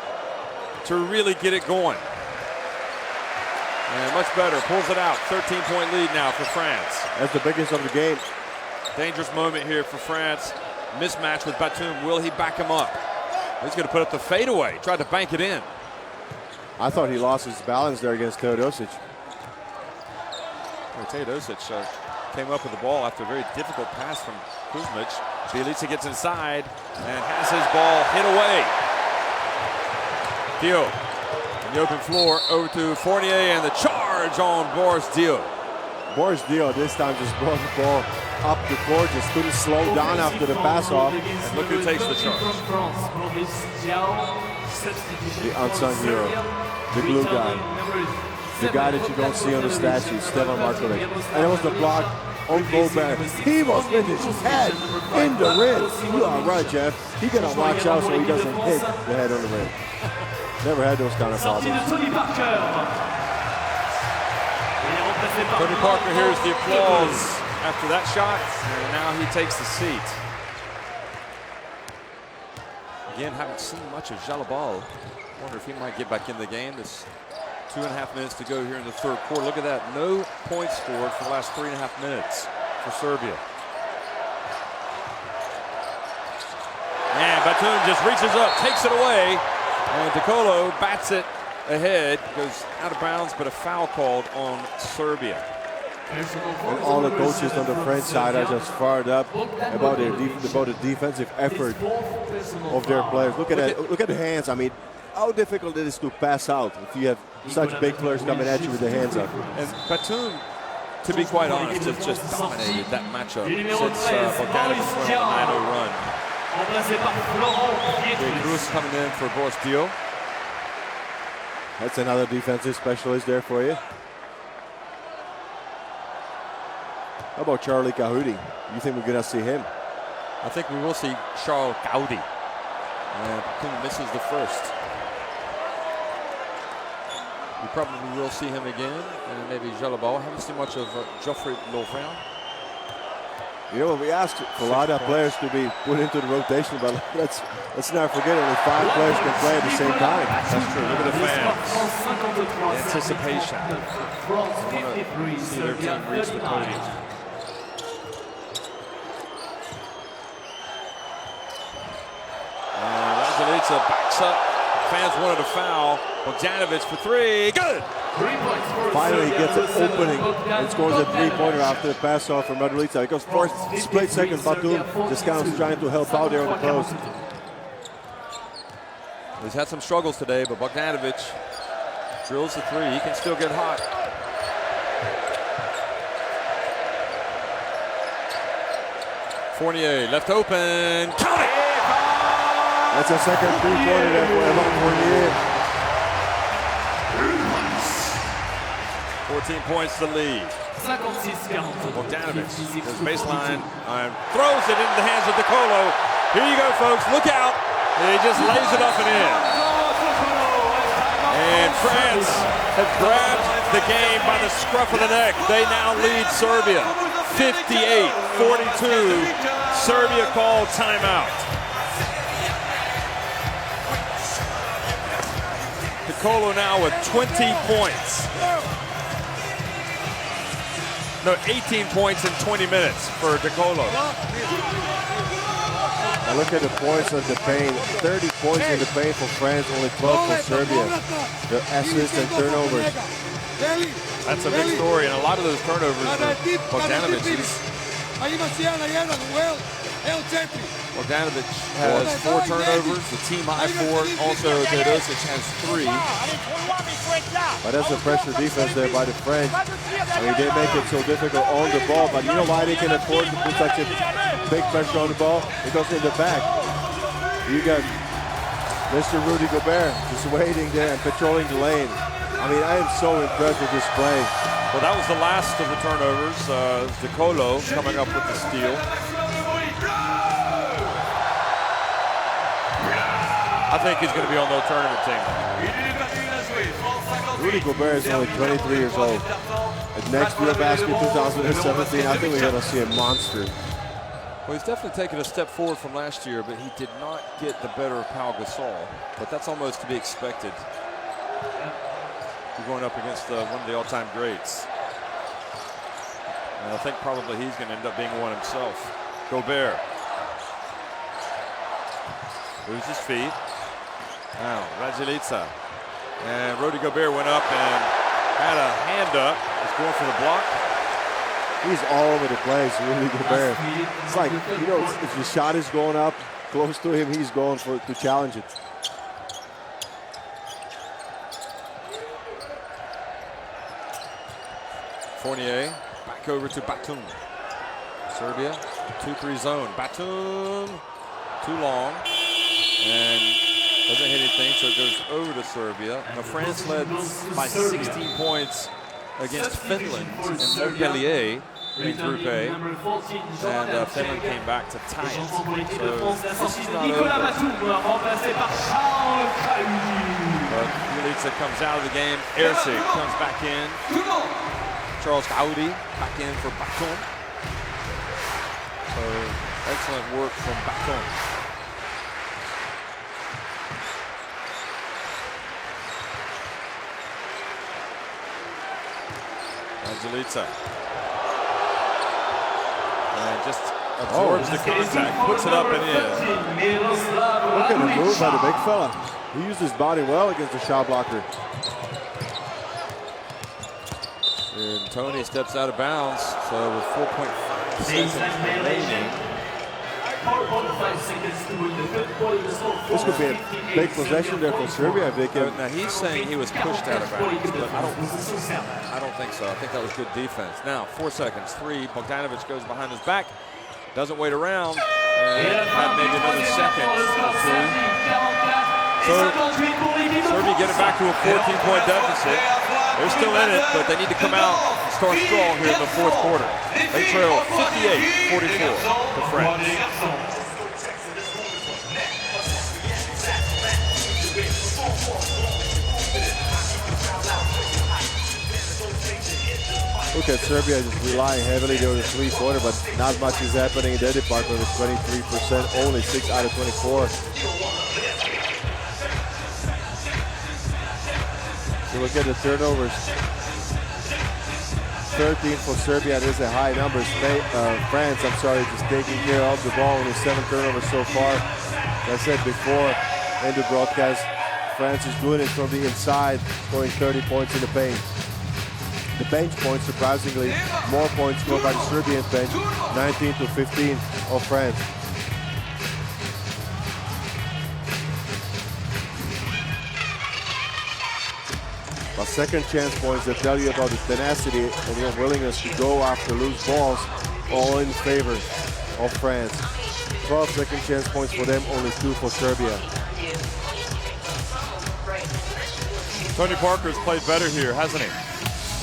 to really get it going. And much better. Pulls it out. 13-point lead now for France.
That's the biggest of the game.
Dangerous moment here for France. Mismatch with Batum. Will he back him up? He's going to put up the fadeaway. Tried to bank it in.
I thought he lost his balance there against Teodosic.
Teodosic came up with the ball after a very difficult pass from Kuzmic. Bjelica gets inside and has his ball hit away. Dio on the open floor over to Fournier and the charge on Boris Dio.
Boris Dio this time just brought the ball up the court, just couldn't slow down after the pass off.
And look who takes the charge.
The unsung hero, the glue guy, the guy that you don't see on the stat sheet, Stevan Markovic. And it was the block on Gober. He was with his head in the rim. You are right, Jeff. He gotta watch out so he doesn't hit the head on the rim. Never had those kind of problems.
Tony Parker hears the applause after that shot, and now he takes the seat. Again, haven't seen much of Jalabal. Wonder if he might get back in the game. There's 2.5 minutes to go here in the third quarter. Look at that, no points scored for the last 3.5 minutes for Serbia. And Batum just reaches up, takes it away, and Dekolo bats it ahead, goes out of bounds, but a foul called on Serbia.
And all the coaches on the French side are just fired up about the defensive effort of their players. Look at that. Look at the hands. I mean, how difficult it is to pass out if you have such big players coming at you with their hands up.
And Batum, to be quite honest, has just dominated that matchup since Bogdanovic went on a 9-0 run. Cruz coming in for Boris Dio.
That's another defensive specialist there for you. How about Charlie Kahudi? You think we're going to see him?
I think we will see Charles Gaudi. And Batum misses the first. We probably will see him again, and maybe Jalabal. Haven't seen much of Geoffrey Lovren.
You know, we asked for a lot of players to be put into the rotation, but let's not forget only 5 players can play at the same time.
That's true. Look at the fans. Anticipation. They want to see their team reach the podium. Bjelica backs up. Fans wanted a foul. Bogdanovic for 3. Good!
Finally, he gets an opening and scores a 3-pointer after the pass off from Bjelica. It goes first, split second, Batum just kind of trying to help out there on the post.
He's had some struggles today, but Bogdanovic drills the 3. He can still get hot. Fournier left open. Count it!
That's a second 3-pointer there for Evan Fournier.
14 points to lead. Bogdanovic goes baseline and throws it into the hands of Dekolo. Here you go, folks. Look out. He just lays it up and in. And France have grabbed the game by the scruff of the neck. They now lead Serbia 58-42. Serbia called timeout. Dekolo now with 20 points. No, 18 points in 20 minutes for Dekolo.
Now look at the points of the paint. 30 points in the paint for France, only 12 for Serbia. The assists and turnovers.
That's a big story, and a lot of those turnovers for Bogdanovic. Bogdanovic has 4 turnovers, the team high 4. Also, Teodosic has 3.
But that's a pressure defense there by the French. I mean, they make it so difficult on the ball, but you know why they can afford to put such a big pressure on the ball? Because in the back, you got Mr. Rudy Gober just waiting there and patrolling the lane. I mean, I am so impressed with this play.
Well, that was the last of the turnovers. Dekolo coming up with the steal. I think he's going to be on the tournament team.
Rudy Gober is only 23 years old. At next Eurobasket 2017, I think we're going to see a monster.
Well, he's definitely taken a step forward from last year, but he did not get the better of Pau Gasol. But that's almost to be expected. We're going up against one of the all-time greats. And I think probably he's going to end up being one himself. Gober. Loses his feet. Now, Bjelica. And Rudy Gober went up and had a hand up. He's going for the block.
He's all over the place, Rudy Gober. It's like, you know, if the shot is going up close to him, he's going to challenge it.
Fournier back over to Batum. Serbia, 2-3 zone. Batum, too long, and doesn't hit anything, so it goes over to Serbia. Now France led by 16 points against Finland in Montpellier in Group A, and Finland came back to tie it. So this is not over. But Bjelica comes out of the game. Erceg comes back in. Charles Audi back in for Batum. So excellent work from Batum. Bjelica. And just absorbs the contact, puts it up and in.
Look at the move by the big fella. He used his body well against the shot blocker.
And Tony steps out of bounds, so with 4.5 seconds remaining.
This could be a big possession there for Serbia if they can.
Now he's saying he was pushed out of bounds, but I don't think so. I think that was good defense. Now 4 seconds, 3. Bogdanovic goes behind his back, doesn't wait around, and had maybe another second or 2. So Serbia getting back to a 14-point deficit. They're still in it, but they need to come out and start strong here in the fourth quarter. They trail 58-44 to France.
Look at Serbia just relying heavily on the three-pointer, but not much is happening in their department with 23%, only 6 out of 24. So look at the turnovers. 13 for Serbia. There's a high number. France, just taking care of the ball. Only 7 turnovers so far. As I said before in the broadcast, France is doing it from the inside, scoring 30 points in the paint. The bench points, surprisingly, more points scored by the Serbian bench, 19 to 15 of France. But second chance points that tell you about the tenacity and your willingness to go after loose balls, all in favor of France. 12 second chance points for them, only 2 for Serbia.
Tony Parker's played better here, hasn't he?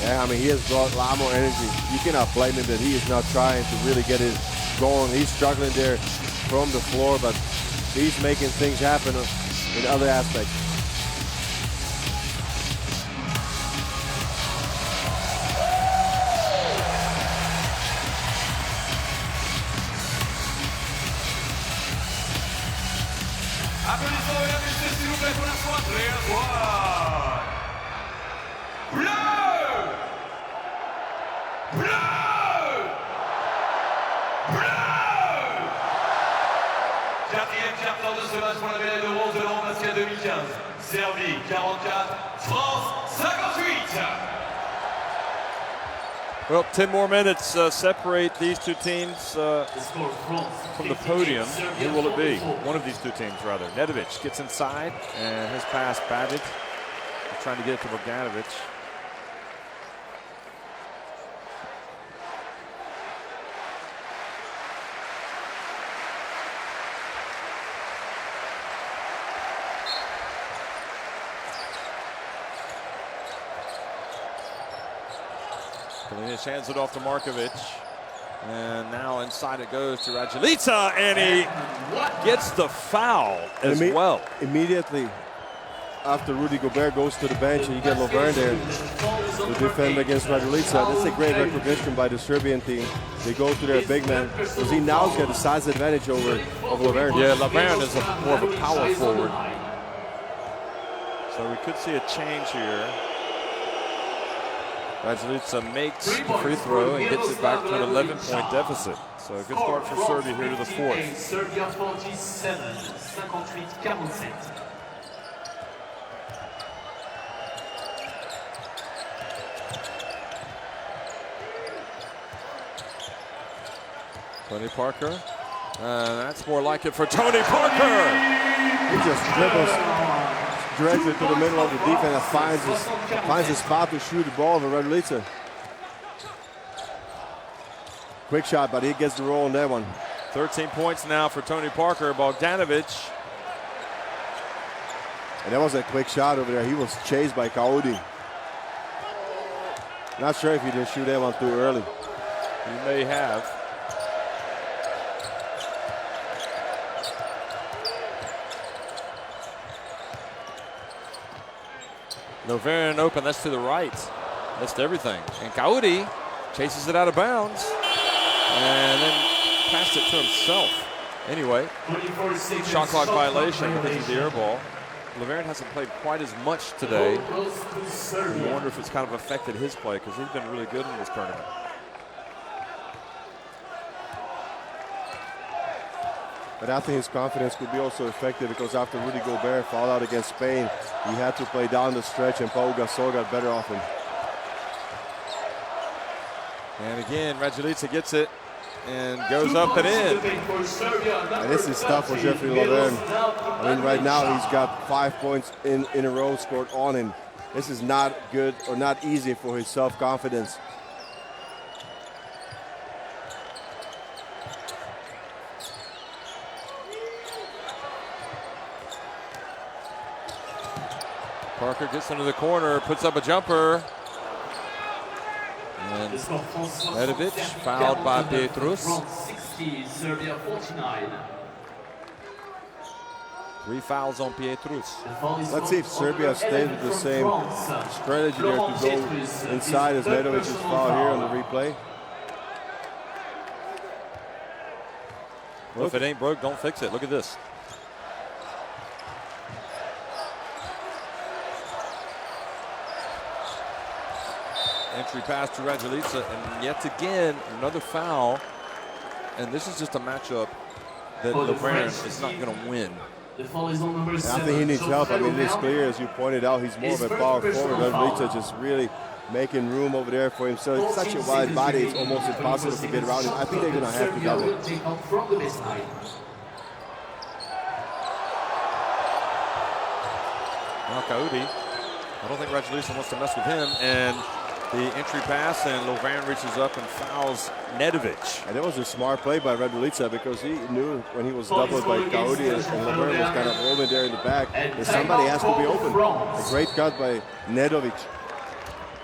Yeah, I mean, he has brought a lot more energy. You cannot blame him that he is not trying to really get it going. He's struggling there from the floor, but he's making things happen in other aspects.
Applaudissements, mesdames et messieurs, s'il vous plaît, pour la soirée. Bleu! Bleu! Bleu! Quatrième quart-temps de ce match pour la médaille de bronze de l'Eurobasket 2015. Serbie 44, France 58.
Well, 10 more minutes separate these two teams from the podium. Who will it be? One of these two teams, rather. Nedovic gets inside, and his pass batted. He's trying to get it to Bogdanovic. Kalinic hands it off to Markovic. And now inside it goes to Bjelica, and he gets the foul as well.
Immediately after Rudy Gober goes to the bench and you get Laverne there to defend against Bjelica. That's a great recognition by the Serbian team. They go to their big man because he now's got a size advantage over Laverne.
Yeah, Laverne is more of a power forward. So we could see a change here. Bjelica makes the free throw and gets it back to an 11-point deficit. So a good start for Serbia here to the fourth.
Serbia 47, 58-47.
Tony Parker. That's more like it for Tony Parker.
He just dribbles directly to the middle of the defense and finds his spot to shoot the ball for Raduljic. Quick shot, but he gets the roll on that one.
13 points now for Tony Parker. Bogdanovic.
And that was a quick shot over there. He was chased by Kaudi. Not sure if he didn't shoot that one too early.
He may have. Lovren open, that's to the right. Missed everything. And Kaudi chases it out of bounds. And then passed it to himself. Anyway, shot clock violation because of the air ball. Lovren hasn't played quite as much today. I wonder if it's kind of affected his play because he's been really good in this tournament.
But I think his confidence could be also affected because after Rudy Gobert fouled out against Spain, he had to play down the stretch and Pau Gasol got better off him.
And again, Raduljic gets it and goes up and in.
And this is tough for Jeffrey Lovren. I mean, right now he's got 5 points in a row scored on him. This is not good or not easy for his self-confidence.
Parker gets into the corner, puts up a jumper. And Nedovic fouled by Pietrus.
60, Serbia 49.
3 fouls on Pietrus.
Let's see if Serbia stays with the same strategy there to go inside as Nedovic's foul here on the replay.
Well, if it ain't broke, don't fix it. Look at this. Entry pass to Raduljic, and yet again, another foul. And this is just a matchup that Lovren is not going to win.
And I think he needs help. I mean, it is clear, as you pointed out, he's more of a power forward. Raduljic just really making room over there for himself. It's such a wide body, it's almost impossible to get around him. I think they're going to have to double.
Now Kaudi, I don't think Raduljic wants to mess with him, and the entry pass, and Lovren reaches up and fouls Nedovic.
And that was a smart play by Raduljic because he knew when he was doubled by Kaudi and Lovren was kind of rolling there in the back that somebody has to be open. A great cut by Nedovic.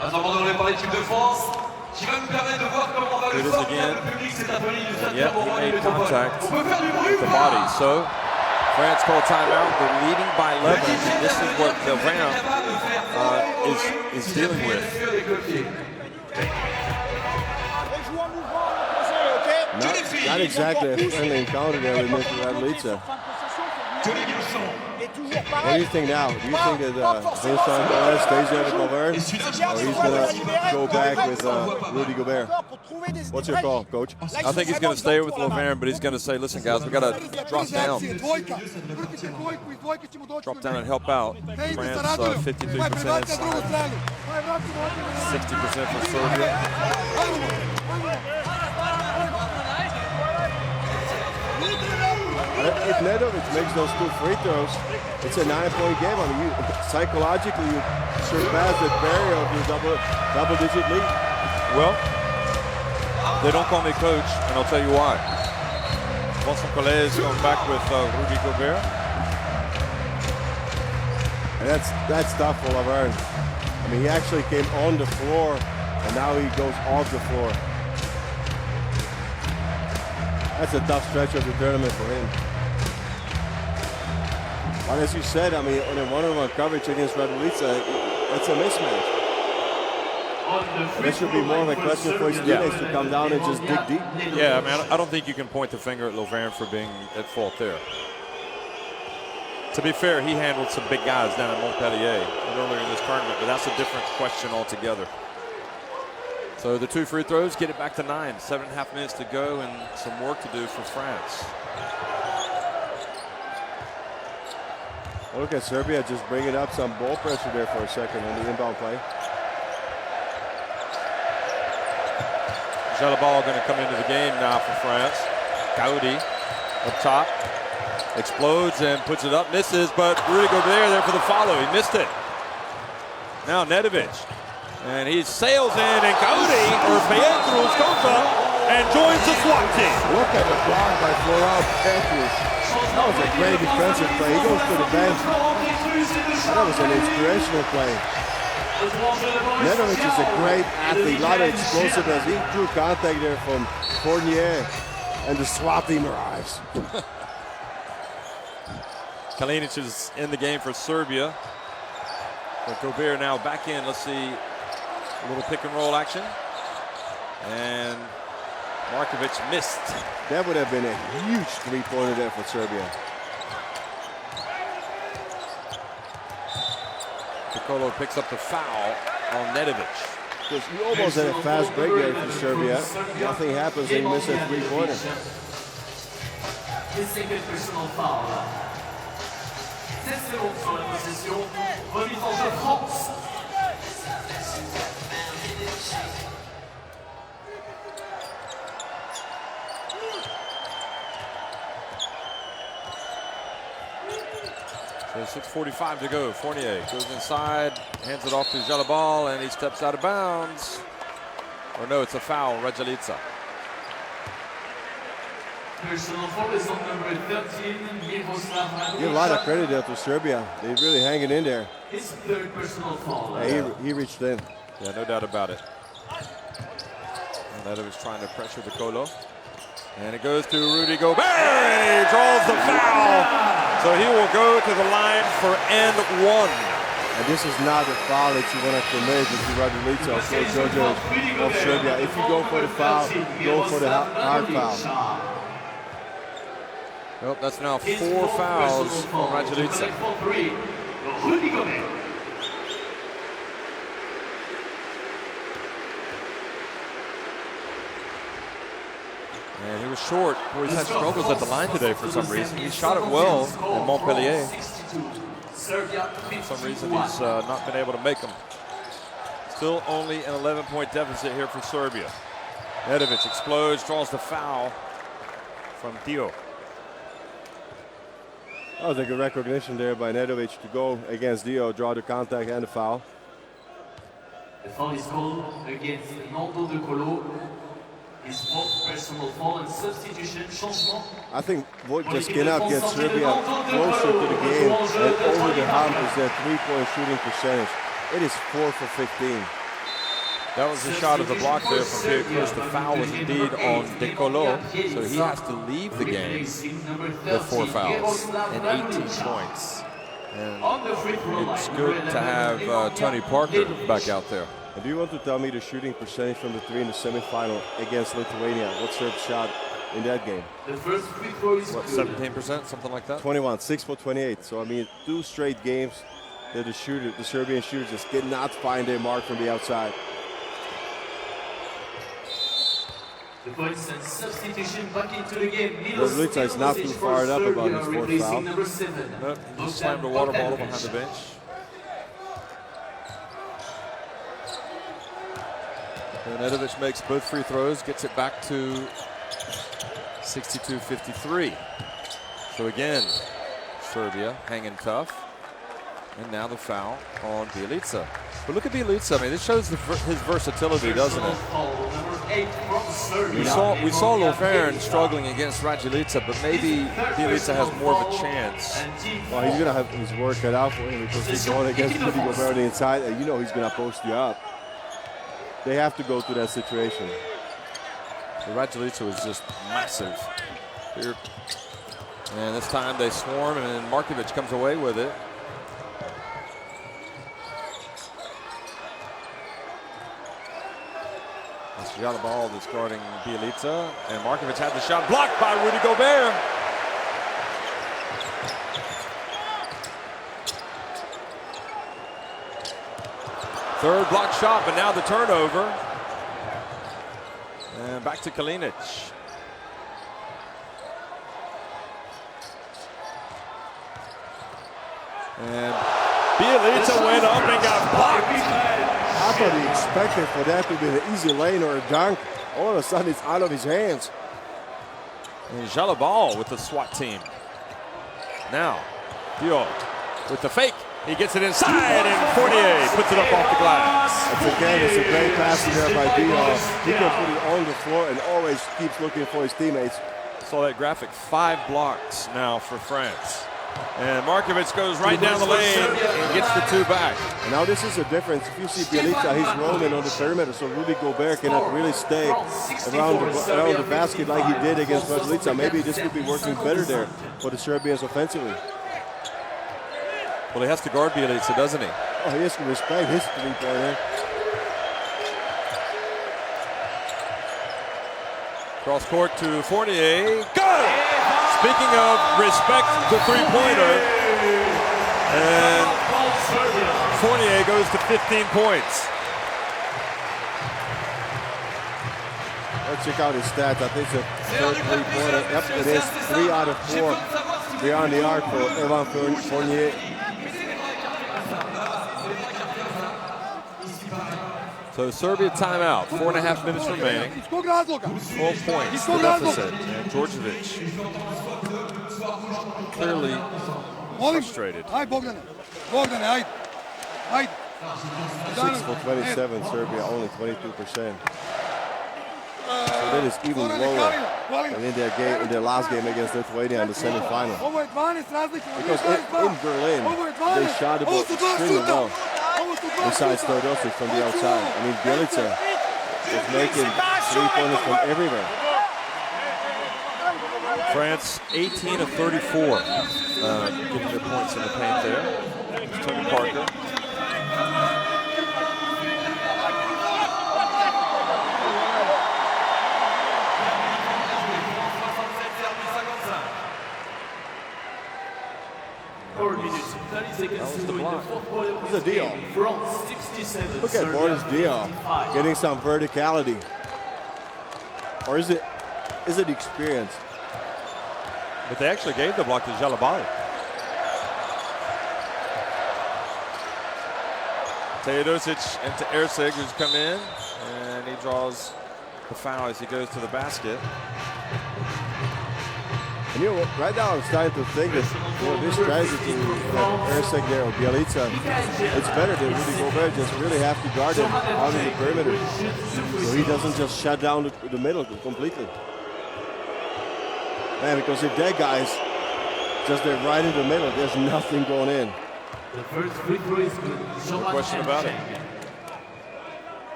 Abandonné par l'équipe de France, qui va nous permettre de voir comment va le fort le public cet après-midi.
Yep, he made contact with the body. So France called timeout. They're leading by 11. This is what Lovren is dealing with.
Not exactly a friendly encounter there with Mr. Raduljic. What do you think now? Do you think that Vincent Gomez stays there with Gober, or he's going to go back with Rudy Gobert? What's your call, Coach?
I think he's going to stay with Lovren, but he's going to say, listen, guys, we got to drop down. Drop down and help out. France, 53% inside. 60% for Serbia.
If Nedovic makes those 2 free throws, it's a 9-point game. I mean, psychologically, you surpass that barrier of your double-digit lead.
Well, they don't call me coach, and I'll tell you why. Vincent Collet is going back with Rudy Gobert.
And that's tough for Lovren. I mean, he actually came on the floor, and now he goes off the floor. That's a tough stretch of the tournament for him. But as you said, I mean, on a one-on-one coverage against Raduljic, it's a mismatch. This should be more of a question for his teammates to come down and just dig deep.
Yeah, I mean, I don't think you can point the finger at Lovren for being at fault there. To be fair, he handled some big guys down at Montpellier earlier in this tournament, but that's a different question altogether. So the 2 free throws get it back to 9. 7.5 minutes to go and some work to do for France.
Look at Serbia just bringing up some ball pressure there for a second on the inbound play.
Jalabal going to come into the game now for France. Gaudi up top. Explodes and puts it up, misses, but Rudy Gober there for the follow. He missed it. Now Nedovic. And he sails in, and Gaudi, or Pietros, goes up and joins the SWAT team.
Look at the block by Florent Petrus. That was a great defensive play. He goes to the bench. That was an inspirational play. Nedovic is a great athlete, a lot of explosiveness. He drew contact there from Fournier, and the SWAT team arrives.
Kalinic is in the game for Serbia. But Gober now back in. Let's see a little pick and roll action. And Markovic missed.
That would have been a huge three-pointer there for Serbia.
Piccolo picks up the foul on Nedovic.
Because you almost had a fast break there for Serbia. Nothing happens and you miss a three-pointer.
Et c'est le personal foul. 16 secondes sur la possession. Remise en jeu France.
So 6:45 to go. Fournier goes inside, hands it off to Jalabal, and he steps out of bounds. Or no, it's a foul, Rajalica.
Personal foul is on number 13, Miroslav Raduljic.
Give a lot of credit there to Serbia. They're really hanging in there.
His third personal foul.
Yeah, he reached in.
Yeah, no doubt about it. And Nedovic trying to pressure the Colo. And it goes to Rudy Gober. He draws the foul. So he will go to the line for end one.
And this is not a foul that you want to commit if you Raduljic or Georgia of Serbia. If you go for the foul, go for the hard foul.
Well, that's now 4 fouls on Raduljic.
Rudy Gober.
And he was short. Boy, he's had struggles at the line today for some reason. He shot it well in Montpellier. For some reason, he's not been able to make them. Still only an 11-point deficit here for Serbia. Nedovic explodes, draws the foul from Dio.
That was a good recognition there by Nedovic to go against Dio, draw the contact and the foul.
The foul is called against Nando De Colo. His fourth personal foul and substitution changement.
I think what just cannot get Serbia closer to the game and over the hump is their three-point shooting percentage. It is 4 for 15.
That was the shot of the block there from Pietros. The foul was indeed on De Colo, so he has to leave the game with 4 fouls and 18 points. And it's good to have Tony Parker back out there.
And do you want to tell me the shooting percentage from the three in the semifinal against Lithuania? What Serbia shot in that game?
The first free throw is
what, 17%, something like that?
21, 6 for 28. So I mean, 2 straight games that the Serbian shooters just did not find their mark from the outside.
The points and substitution back into the game.
Raduljic is not too fired up about his fourth foul.
Nope, he slammed a water bottle behind the bench. And Nedovic makes both free throws, gets it back to 62-53. So again, Serbia hanging tough. And now the foul on Bjelica. But look at Bjelica. I mean, this shows his versatility, doesn't it? We saw Lovern struggling against Raduljic, but maybe Bjelica has more of a chance.
Well, he's going to have his work cut out for him because he's going against Rudy Gober on the inside, and you know he's going to post you up. They have to go to that situation.
Raduljic was just massive here. And this time they swarm, and then Markovic comes away with it. Jalabal that's guarding Bjelica, and Markovic had the shot blocked by Rudy Gober. Third block shot, but now the turnover. And back to Kalinic. And Bjelica went up and got blocked.
I thought he expected for that to be an easy lane or a dunk. All of a sudden, it's out of his hands.
And Jalabal with the SWAT team. Now, Dio with the fake. He gets it inside, and Fournier puts it up off the glass.
It's a great pass there by Dio. He can put it on the floor and always keeps looking for his teammates.
Saw that graphic. 5 blocks now for France. And Markovic goes right down the lane and gets the 2 back.
And now this is a difference. If you see Bjelica, he's rolling on the perimeter, so Rudy Gobert cannot really stay around the basket like he did against Bjelica. Maybe this could be working better there for the Serbians offensively.
Well, he has to guard Bjelica, doesn't he?
Oh, he has to respect his three-pointer.
Cross court to Fournier. Good! Speaking of respect the three-pointer, and Fournier goes to 15 points.
Let's check out his stats. I think it's a third three-pointer. Yep, it is. 3 out of 4 beyond the arc for Evan Fournier.
So Serbia timeout, 4.5 minutes remaining. 12 points, the deficit. And Djordjevic clearly frustrated.
6 for 27, Serbia only 22%. So that is even lower than in their last game against Lithuania in the semifinal. Because in Berlin, they shot the ball extremely well. Besides Teodosic from the outside. I mean, Bjelica is making three-pointers from everywhere.
France 18 of 34, getting their points in the paint there. Tony Parker.
It's a deal. Look at Boris Dio getting some verticality. Or is it experience?
But they actually gave the block to Jalabal. Teodosic into Erceg, who's come in, and he draws the foul as he goes to the basket.
And you know, right now I'm starting to think that this strategy that Erceg there or Bjelica, it's better than Rudy Gobert just really have to guard him out of the perimeter. So he doesn't just shut down the middle completely. Man, because if that guy's just there right in the middle, there's nothing going in.
The first free throw is good.
No question about it.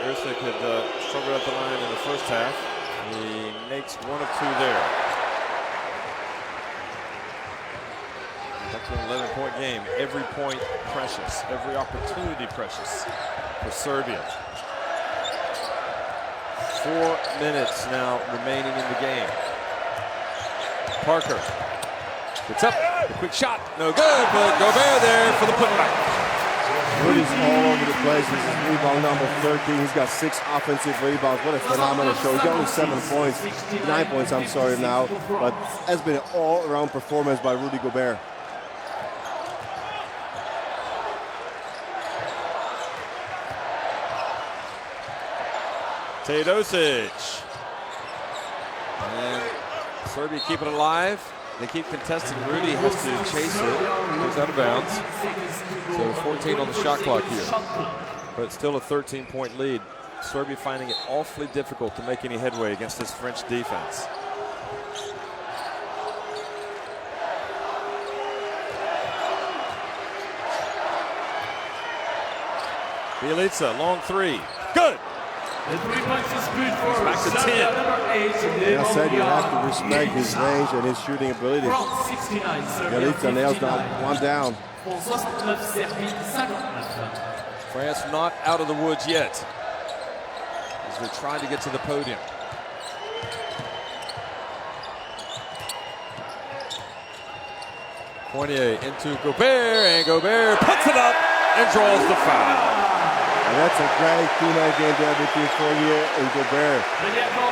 Erceg had struggled at the line in the first half. He makes 1 of 2 there. Back to an 11-point game. Every point precious. Every opportunity precious for Serbia. 4 minutes now remaining in the game. Parker gets up. A quick shot. No good, but Gober there for the putback.
Rudy's all over the place. This is rebound number 13. He's got 6 offensive rebounds. What a phenomenal show. He's got only 7 points. 9 points, I'm sorry now. But has been an all-around performance by Rudy Gobert.
Teodosic. And Serbia keep it alive. They keep contesting. Rudy has to chase it. Goes out of bounds. So 14 on the shot clock here. But still a 13-point lead. Serbia finding it awfully difficult to make any headway against this French defense. Bjelica, long 3. Good!
The 3 points is good for
back to 10.
Like I said, you have to respect his range and his shooting ability. Bjelica nails down 1 down.
France not out of the woods yet as they're trying to get to the podium. Fournier into Gobert, and Gobert puts it up and draws the foul.
And that's a great teammate game there between Fournier and Gobert.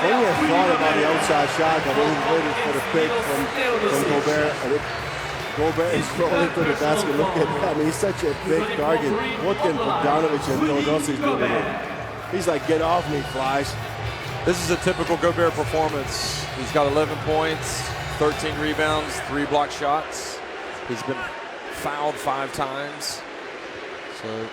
Fournier thought about the outside shot, but then he waited for the pick from Gobert, and it Gober is rolling to the basket. Look at that. I mean, he's such a big target. What can Bogdanovic and Teodosic do to him? He's like, get off me, flies.
This is a typical Gober performance. He's got 11 points, 13 rebounds, 3 block shots. He's been fouled 5 times. So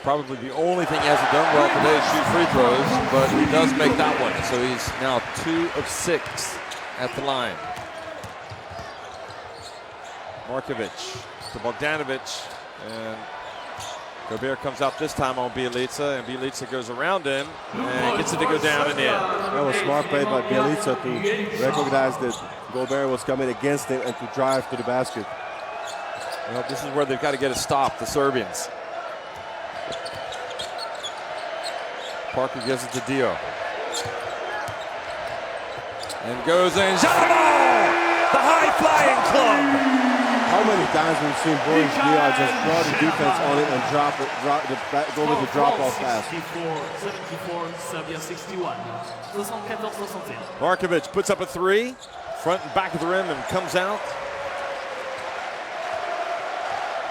probably the only thing he hasn't done well today is shoot free throws, but he does make that one. So he's now 2 of 6 at the line. Markovic to Bogdanovic, and Gober comes out this time on Bjelica, and Bjelica goes around him and gets it to go down and in.
That was smart play by Bjelica to recognize that Gober was coming against him and to drive to the basket.
Well, this is where they've got to get a stop, the Serbians. Parker gives it to Dio. And goes in. Jarmo! The high-flying club!
How many times we've seen Boris Dio just draw the defense on it and go with the drop-off pass.
74, Serbia 61. 74-61.
Markovic puts up a 3, front and back of the rim, and comes out.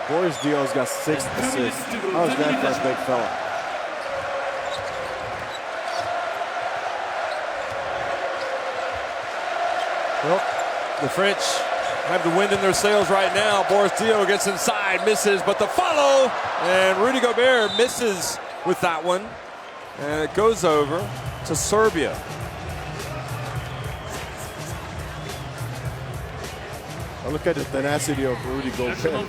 Boris Dio's got 6 assists. How is that for a big fella?
Well, the French have the wind in their sails right now. Boris Dio gets inside, misses, but the follow, and Rudy Gobert misses with that one, and it goes over to Serbia.
Now look at the tenacity of Rudy Gobert.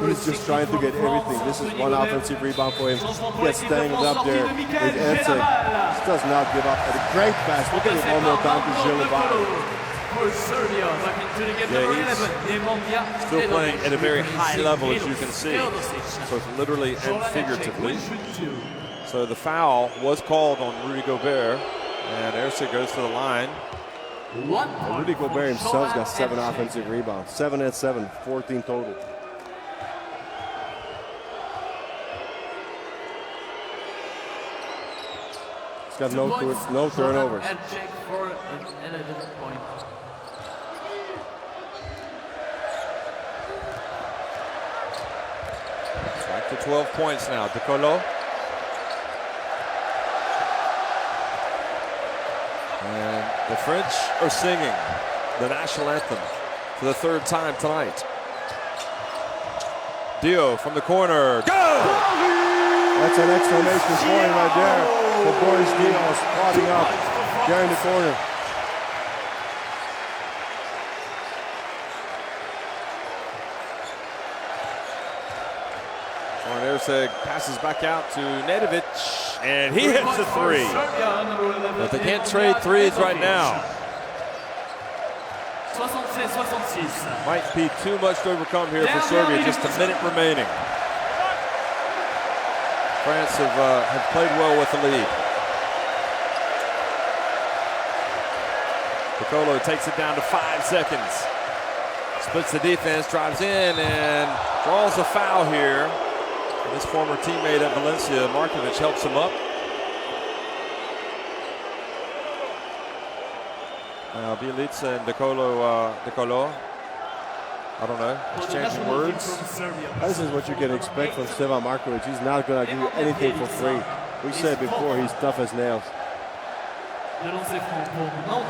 He's just trying to get everything. This is one offensive rebound for him. He gets tangled up there with Erceg. He does not give up. And a great pass. Look at it one more time to Gilles.
Still playing at a very high level, as you can see, both literally and figuratively. So the foul was called on Rudy Gobert, and Erceg goes to the line.
Rudy Gobert himself's got 7 offensive rebounds. 7 and 7, 14 total. He's got no turnovers.
Back to 12 points now. De Colo. And the French are singing the national anthem for the 3rd time tonight. Dio from the corner. Go!
That's an exclamation point right there for Boris Dio spotting up there in the corner.
Erceg passes back out to Nedovic, and he hits a 3. But they can't trade 3s right now. Might be too much to overcome here for Serbia. Just a minute remaining. France have played well with the lead. De Colo takes it down to 5 seconds. Splits the defense, drives in, and draws a foul here. His former teammate at Valencia, Markovic, helps him up. Now Bjelica and De Colo, I don't know, exchanging words.
This is what you can expect from Stevan Markovic. He's not going to give you anything for free. We said before, he's tough as nails.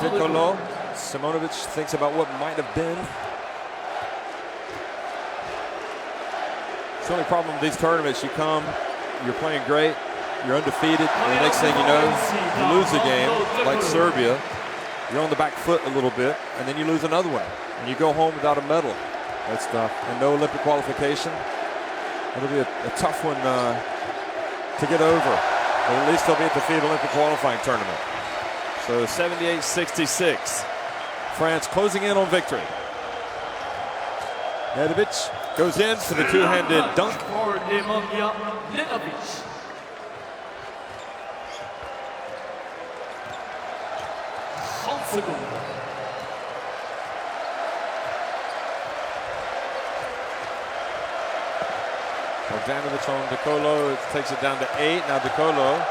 De Colo, Simonovic thinks about what might have been. The only problem with these tournaments, you come, you're playing great, you're undefeated, and the next thing you know, you lose a game, like Serbia, you're on the back foot a little bit, and then you lose another one, and you go home without a medal.
That's tough.
And no Olympic qualification. It'll be a tough one to get over, but at least they'll be at the FIBA Olympic qualifying tournament. So 78-66, France closing in on victory. Nedovic goes in for the 2-handed dunk. Bogdanovic on De Colo. It takes it down to 8. Now De Colo,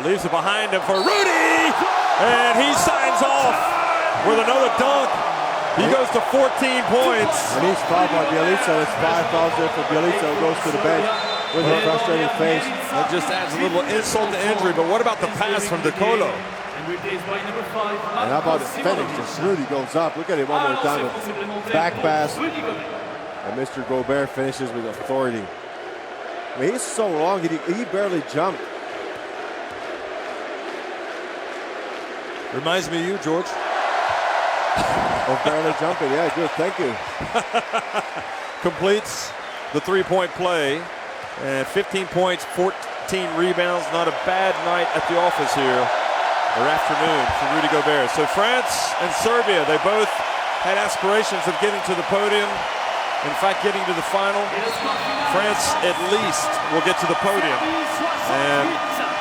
leaves it behind him for Rudy! And he signs off with another dunk. He goes to 14 points.
And he's fouled by Bjelica. That's 5 fouls there for Bjelica, who goes to the bench with a frustrated face.
That just adds a little insult to injury. But what about the pass from De Colo?
And how about the finish? Just Rudy goes up. Look at it one more time. Back pass. And Mr. Gober finishes with authority. I mean, he's so long. He barely jumped.
Reminds me of you, George.
Oh, barely jumping. Yeah, good. Thank you.
Completes the three-point play. And 15 points, 14 rebounds. Not a bad night at the office here, or afternoon, for Rudy Gober. So France and Serbia, they both had aspirations of getting to the podium. In fact, getting to the final. France at least will get to the podium. And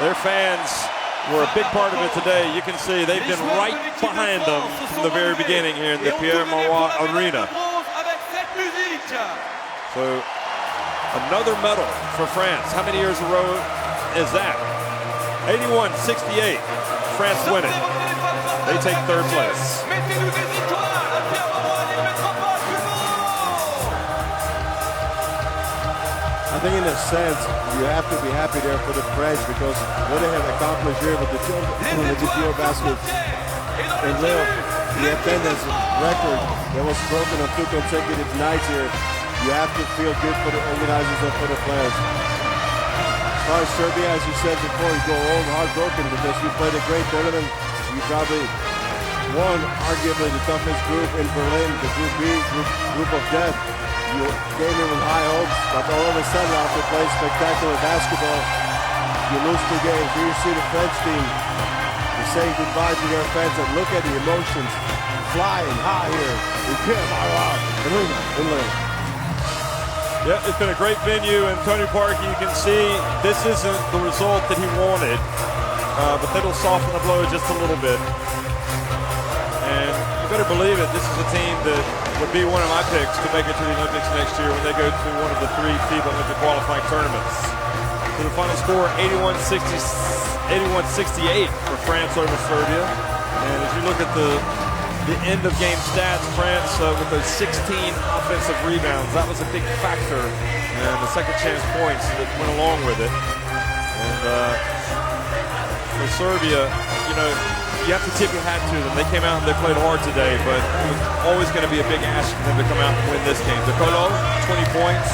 their fans were a big part of it today. You can see they've been right behind them from the very beginning here in the Pierre-Mauroy Arena. So another medal for France. How many years in a row is that? 81-68. France win it. They take third place.
I think in a sense, you have to be happy there for the French because what they have accomplished here with the Eurobasket in Lille, the attendance record that was broken on 2 consecutive nights here, you have to feel good for the organizers and for the players. As far as Serbia, as you said before, you go home heartbroken because you played a great tournament. You probably won arguably the toughest group in Berlin, the Group B, group of death. You came in with high hopes, but all of a sudden after playing spectacular basketball, you lose 2 games. Here you see the French team saying goodbye to their fans, and look at the emotions flying high here in Pierre-Mauroy in Lille.
Yeah, it's been a great venue, and Tony Park, you can see this isn't the result that he wanted, but that'll soften the blow just a little bit. And you better believe it, this is a team that would be one of my picks to make it to the Olympics next year when they go to one of the 3 FIBA Olympic qualifying tournaments. So the final score, 81-68 for France over Serbia. And as you look at the end of game stats, France with those 16 offensive rebounds, that was a big factor, and the second chance points that went along with it. And for Serbia, you know, you have to tip your hat to them. They came out and they played hard today, but it was always going to be a big ask for them to come out and win this game. De Colo, 20 points.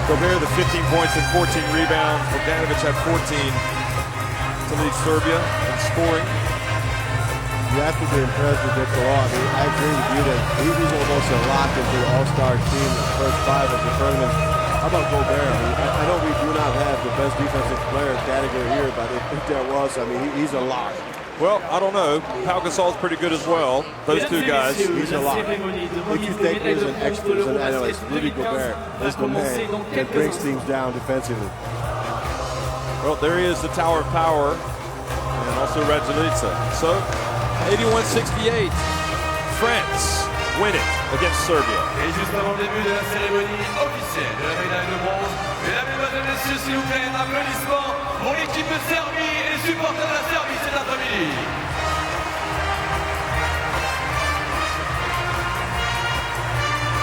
Gober, the 15 points and 14 rebounds. Bogdanovic had 14 to lead Serbia in scoring.
You have to be impressed with De Colo. I mean, I agree with you that he's almost a lock into the all-star team, the first 5 of the tournament. How about Gober? I mean, I know we do not have the best defensive player category here, but if there was, I mean, he's a lock.
Well, I don't know. Pau Gasol's pretty good as well. Those 2 guys.
He's a lot. If you take him as an expert, as an analyst, Rudy Gober is the man that brings teams down defensively.
Well, there he is, the Tower of Power, and also Raduljica. So, 81-68. France win it against Serbia.
Et juste avant le début de la cérémonie officielle de la médaille de bronze, mesdames et messieurs, s'il vous plaît, applaudissements pour l'équipe de Serbie et les supporters de la Serbie cet après-midi.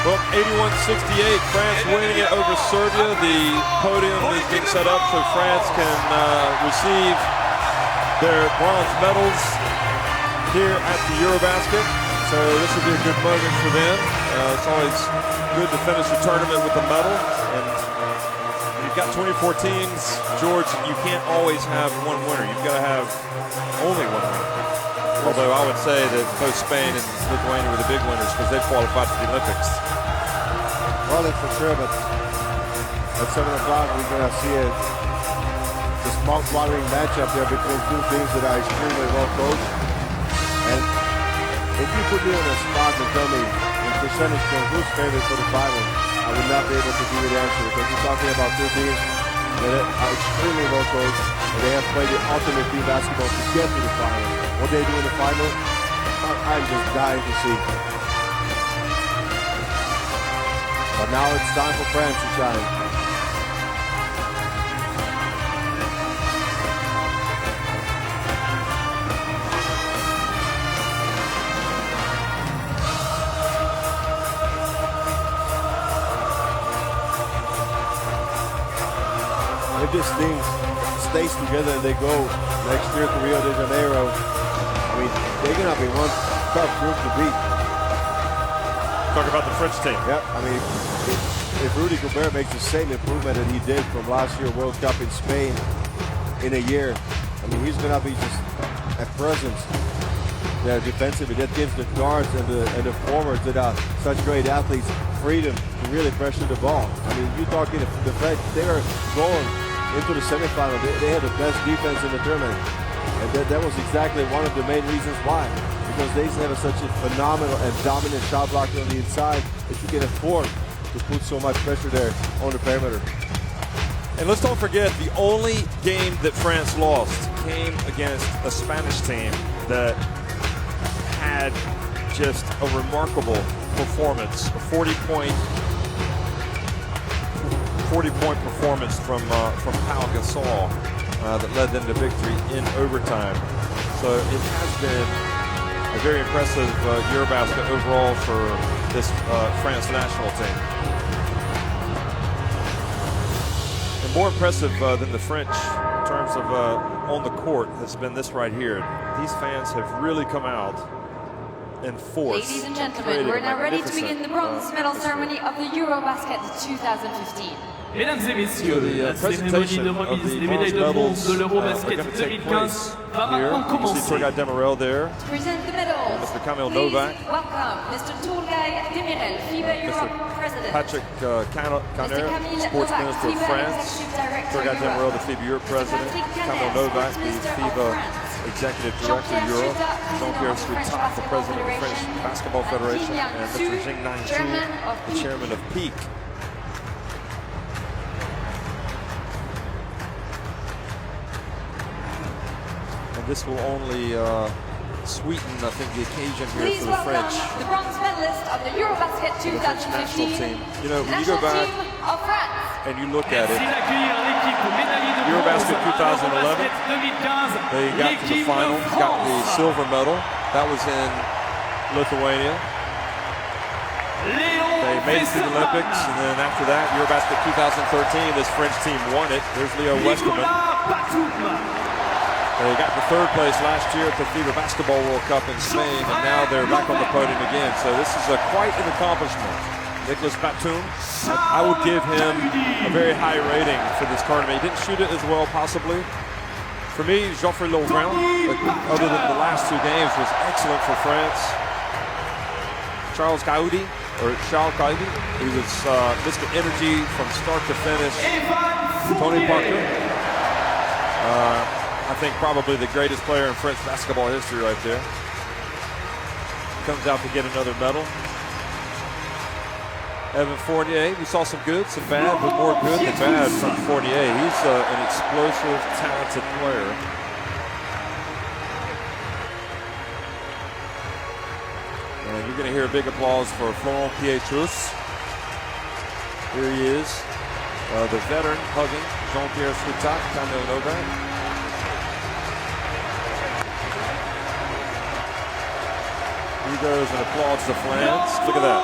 Well, 81-68, France winning it over Serbia. The podium is being set up so France can receive their bronze medals here at the Eurobasket. So this will be a good moment for them. It's always good to finish the tournament with a medal. And you've got 24 teams. George, you can't always have one winner. You've got to have only one winner. Although I would say that both Spain and Lithuania were the big winners because they qualified for the Olympics.
Well, that's for sure, but at 7 o'clock we're going to see this mouth-watering matchup there between 2 teams that are extremely well coached. And if you put me on a spot and tell me in percentage terms who's favorite for the final, I would not be able to give you the answer because you're talking about 2 teams that are extremely well coached and they have played the ultimate team basketball to get to the final. What they do in the final, I'm just dying to see. But now it's time for France to shine. this team stays together and they go next year to Rio de Janeiro, I mean, they're going to be one tough group to beat.
Talk about the French team.
Yeah, I mean, if Rudy Gober makes the same improvement that he did from last year's World Cup in Spain in a year, I mean, he's going to be just a presence there defensively. That gives the guards and the forwards that are such great athletes freedom to really pressure the ball. I mean, you're talking the French, they are going into the semifinal. They had the best defense in the tournament. And that was exactly one of the main reasons why. Because they have such a phenomenal and dominant shot blocker on the inside that you can afford to put so much pressure there on the perimeter.
And let's don't forget, the only game that France lost came against a Spanish team that had just a remarkable performance, a 40-point performance from Pau Gasol that led them to victory in overtime. So it has been a very impressive Eurobasket overall for this France national team. And more impressive than the French in terms of on the court has been this right here. These fans have really come out in force.
Ladies and gentlemen, we're now ready to begin the bronze medal ceremony of the Eurobasket 2015.
Mesdames et messieurs, la cérémonie de remise des médailles de bronze de l'Eurobasket 2015 va maintenant commencer.
To present the medals,
Mr. Kamil
please
Novak,
welcome Mr. Tolgay Demirel, FIBA Europe President.
Patrick Caner, Sports Minister of France. Tolgay Demirel, the FIBA Europe President. Kamil Novak, the FIBA Executive Director of Europe. Jean-Pierre Soutat, the President of the French Basketball Federation. And Mr. Jing Nangzhu, the Chairman of PEAK. This will only sweeten, I think, the occasion here
Please
for the French.
The bronze medalist of the Eurobasket 2015
national team. You know, when you go back and you look at it, Eurobasket 2011, they got to the final, got the silver medal. That was in Lithuania. They made it to the Olympics, and then after that, Eurobasket 2013, this French team won it. There's Leo Westermann. They got the third place last year at the FIBA Basketball World Cup in Spain, and now they're back on the podium again. So this is quite an accomplishment. Nicolas Batum, I would give him a very high rating for this tournament. He didn't shoot it as well, possibly. For me, Geoffrey Lauvergne, other than the last two games, was excellent for France. Charles Caudi, he was Mr. Energy from start to finish. Tony Parker. I think probably the greatest player in French basketball history right there. Comes out to get another medal. Evan Fournier, we saw some good, some bad, but more good than bad from Fournier. He's an explosive, talented player. And you're going to hear a big applause for Florent Pietrus. Here he is, the veteran hugging Jean-Pierre Soutat, Kamil Novak. He goes and applauds the fans. Look at that.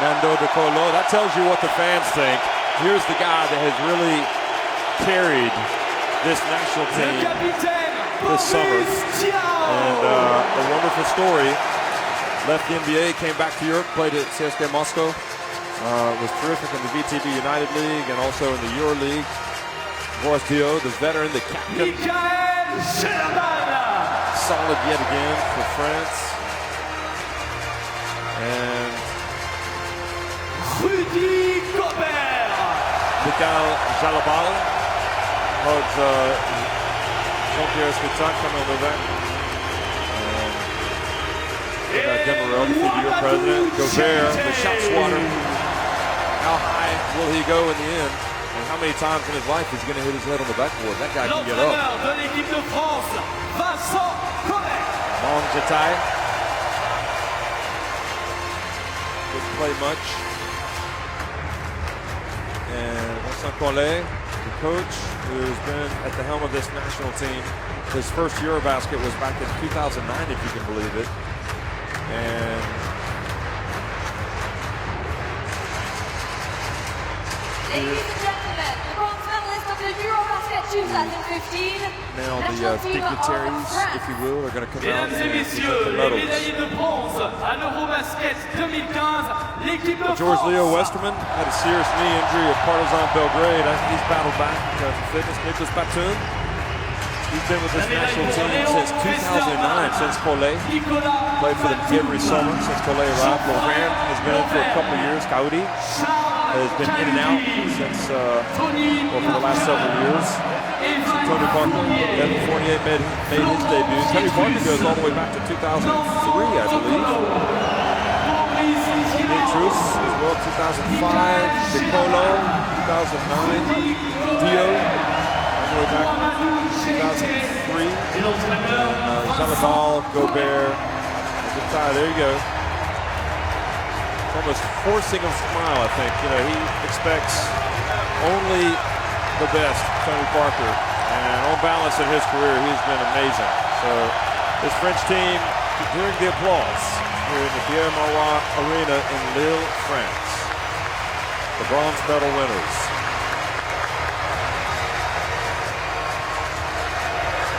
Nando De Colo. That tells you what the fans think. Here's the guy that has really carried this national team this summer. And a wonderful story. Left the NBA, came back to Europe, played at CSKA Moscow. Was terrific in the VTB United League and also in the Euro League. Boris Dio, the veteran, the captain. Solid yet again for France. And
Rudy Gober.
Mikhail Jalabal hugs Jean-Pierre Soutat, Kamil Novak. Demirel, the FIBA Europe President. Gober, the shot swatter. How high will he go in the end? And how many times in his life is he going to hit his head on the backboard? That guy can get up. Long Jatai. Didn't play much. And Vincent Collet, the coach, who's been at the helm of this national team. His first Eurobasket was back in 2009, if you can believe it. And
here.
Ladies and gentlemen, the bronze medalist of the Eurobasket 2015.
Now the dignitaries, if you will, are going to come out
Mesdames et
and
messieurs,
present the
les
medals.
médaillés de bronze à l'Eurobasket 2015, l'équipe de
George
France.
Leo Westerman had a serious knee injury at Partizan Belgrade. I think he's battled back for fitness. Nicholas Batum, he's been with this national team since 2009, since Collet. Played for them every summer since Collet arrived. Laurent has been in for a couple of years. Kaudi has been in and out since, for the last several years. Tony Parker, Evan Fournier made his debut. Tony Parker goes all the way back to 2003, I believe. Nick Truce as well, 2005. Nicolo, 2009. Dio, all the way back to 2003. Zanabal, Gober. There you go. It's almost forcing a smile, I think. You know, he expects only the best, Tony Parker. And on balance in his career, he's been amazing. So this French team, hearing the applause here in the Pierre Mauroy Arena in Lille, France. The bronze medal winners.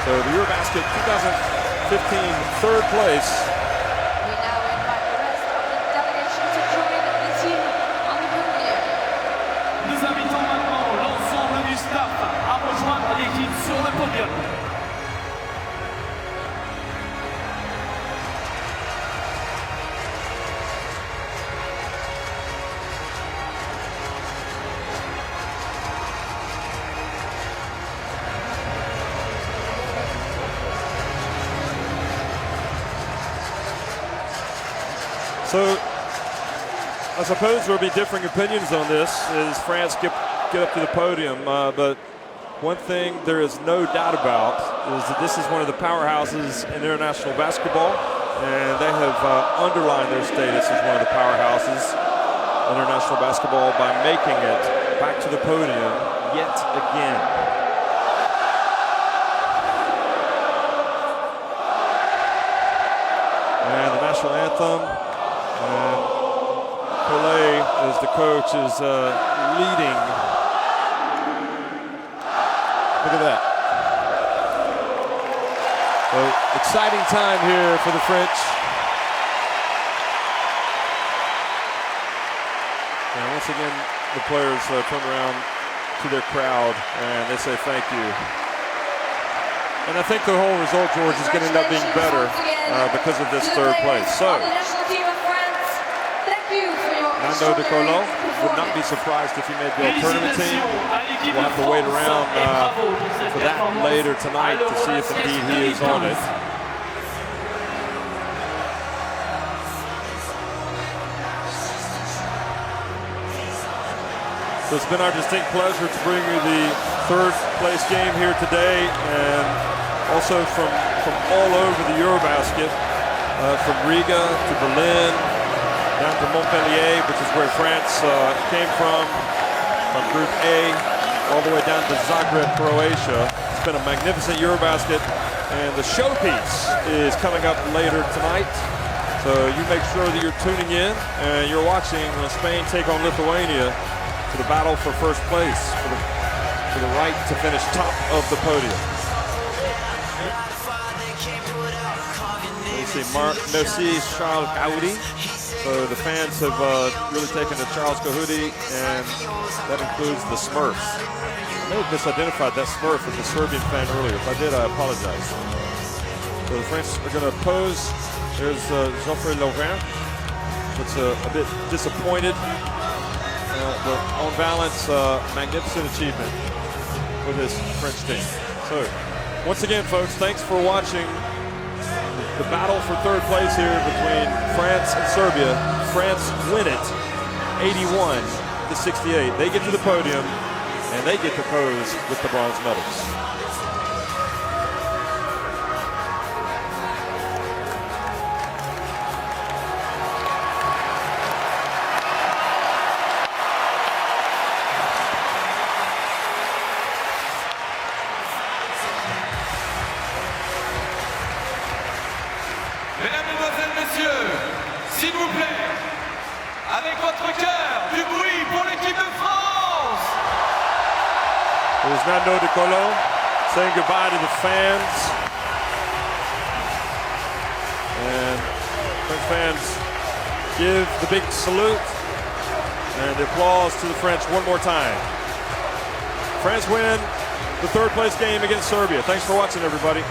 So the Eurobasket 2015 third place.
We now invite the rest of the delegation to join the team on the podium.
Nous invitons maintenant l'ensemble du staff à rejoindre l'équipe sur le podium.
So I suppose there'll be differing opinions on this as France get up to the podium, but one thing there is no doubt about is that this is one of the powerhouses in international basketball, and they have underlined their status as one of the powerhouses in international basketball by making it back to the podium yet again. And the national anthem. Collet, as the coach, is leading. Look at that. So exciting time here for the French. And once again, the players turn around to their crowd and they say thank you. And I think the whole result, George, is going to end up being better because of this third place. So, Nando De Colo would not be surprised if he made the all-tournament team. We'll have to wait around for that later tonight to see if indeed he is on it. So it's been our distinct pleasure to bring you the third place game here today, and also from all over the Eurobasket, from Riga to Berlin, down to Montpellier, which is where France came from Group A, all the way down to Zagreb, Croatia. It's been a magnificent Eurobasket, and the showpiece is coming up later tonight. So you make sure that you're tuning in, and you're watching Spain take on Lithuania for the battle for first place, for the right to finish top of the podium. You see Merci Charles Cahoudi. So the fans have really taken to Charles Cahoudi, and that includes the Smurfs. I may have misidentified that Smurf as a Serbian fan earlier. If I did, I apologize. So the French are going to pose. There's Geoffrey Laurent. Looks a bit disappointed, but on balance, magnificent achievement for this French team. So once again, folks, thanks for watching the battle for third place here between France and Serbia. France win it 81-68. They get to the podium and they get to pose with the bronze medals.
Mesdames, Mesdemoiselles, Messieurs, s'il vous plaît, avec votre cœur, du bruit pour l'équipe de France.
There's Nando De Colo saying goodbye to the fans. And French fans give the big salute and the applause to the French one more time. France win the third place game against Serbia. Thanks for watching, everybody.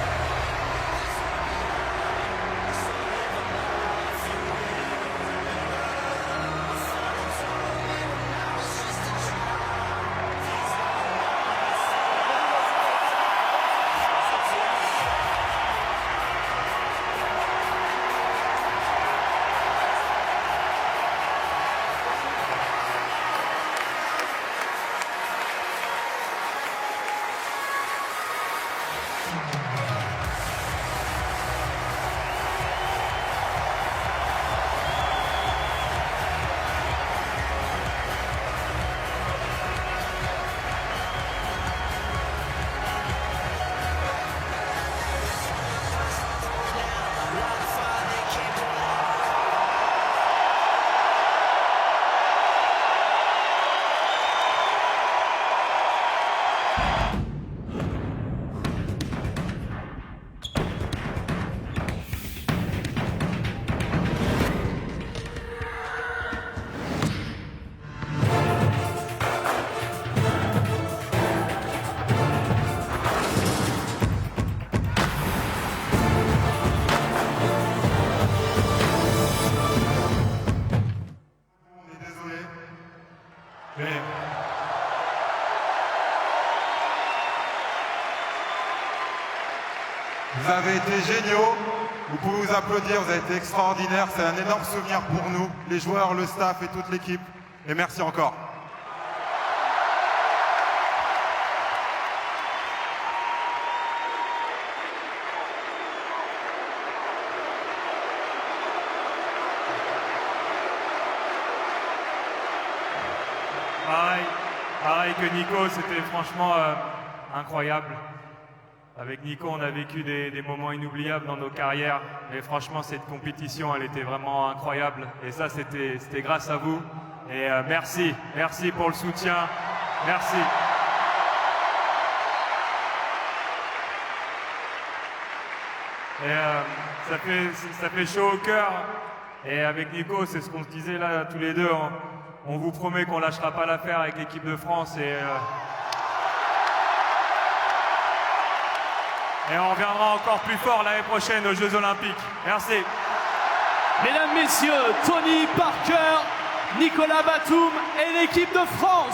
Vous avez été géniaux, vous pouvez vous applaudir, vous avez été extraordinaires, c'est un énorme souvenir pour nous, les joueurs, le staff et toute l'équipe, et merci encore.
Pareil que Nico, c'était franchement incroyable. Avec Nico, on a vécu des moments inoubliables dans nos carrières. Et franchement, cette compétition, elle était vraiment incroyable. Et ça, c'était grâce à vous. Et merci pour le soutien. Merci. Et ça fait chaud au cœur. Et avec Nico, c'est ce qu'on se disait là tous les deux. On vous promet qu'on lâchera pas l'affaire avec l'équipe de France. Et on reviendra encore plus fort l'année prochaine aux Jeux Olympiques. Merci.
Mesdames, Messieurs, Tony Parker, Nicolas Batum et l'équipe de France.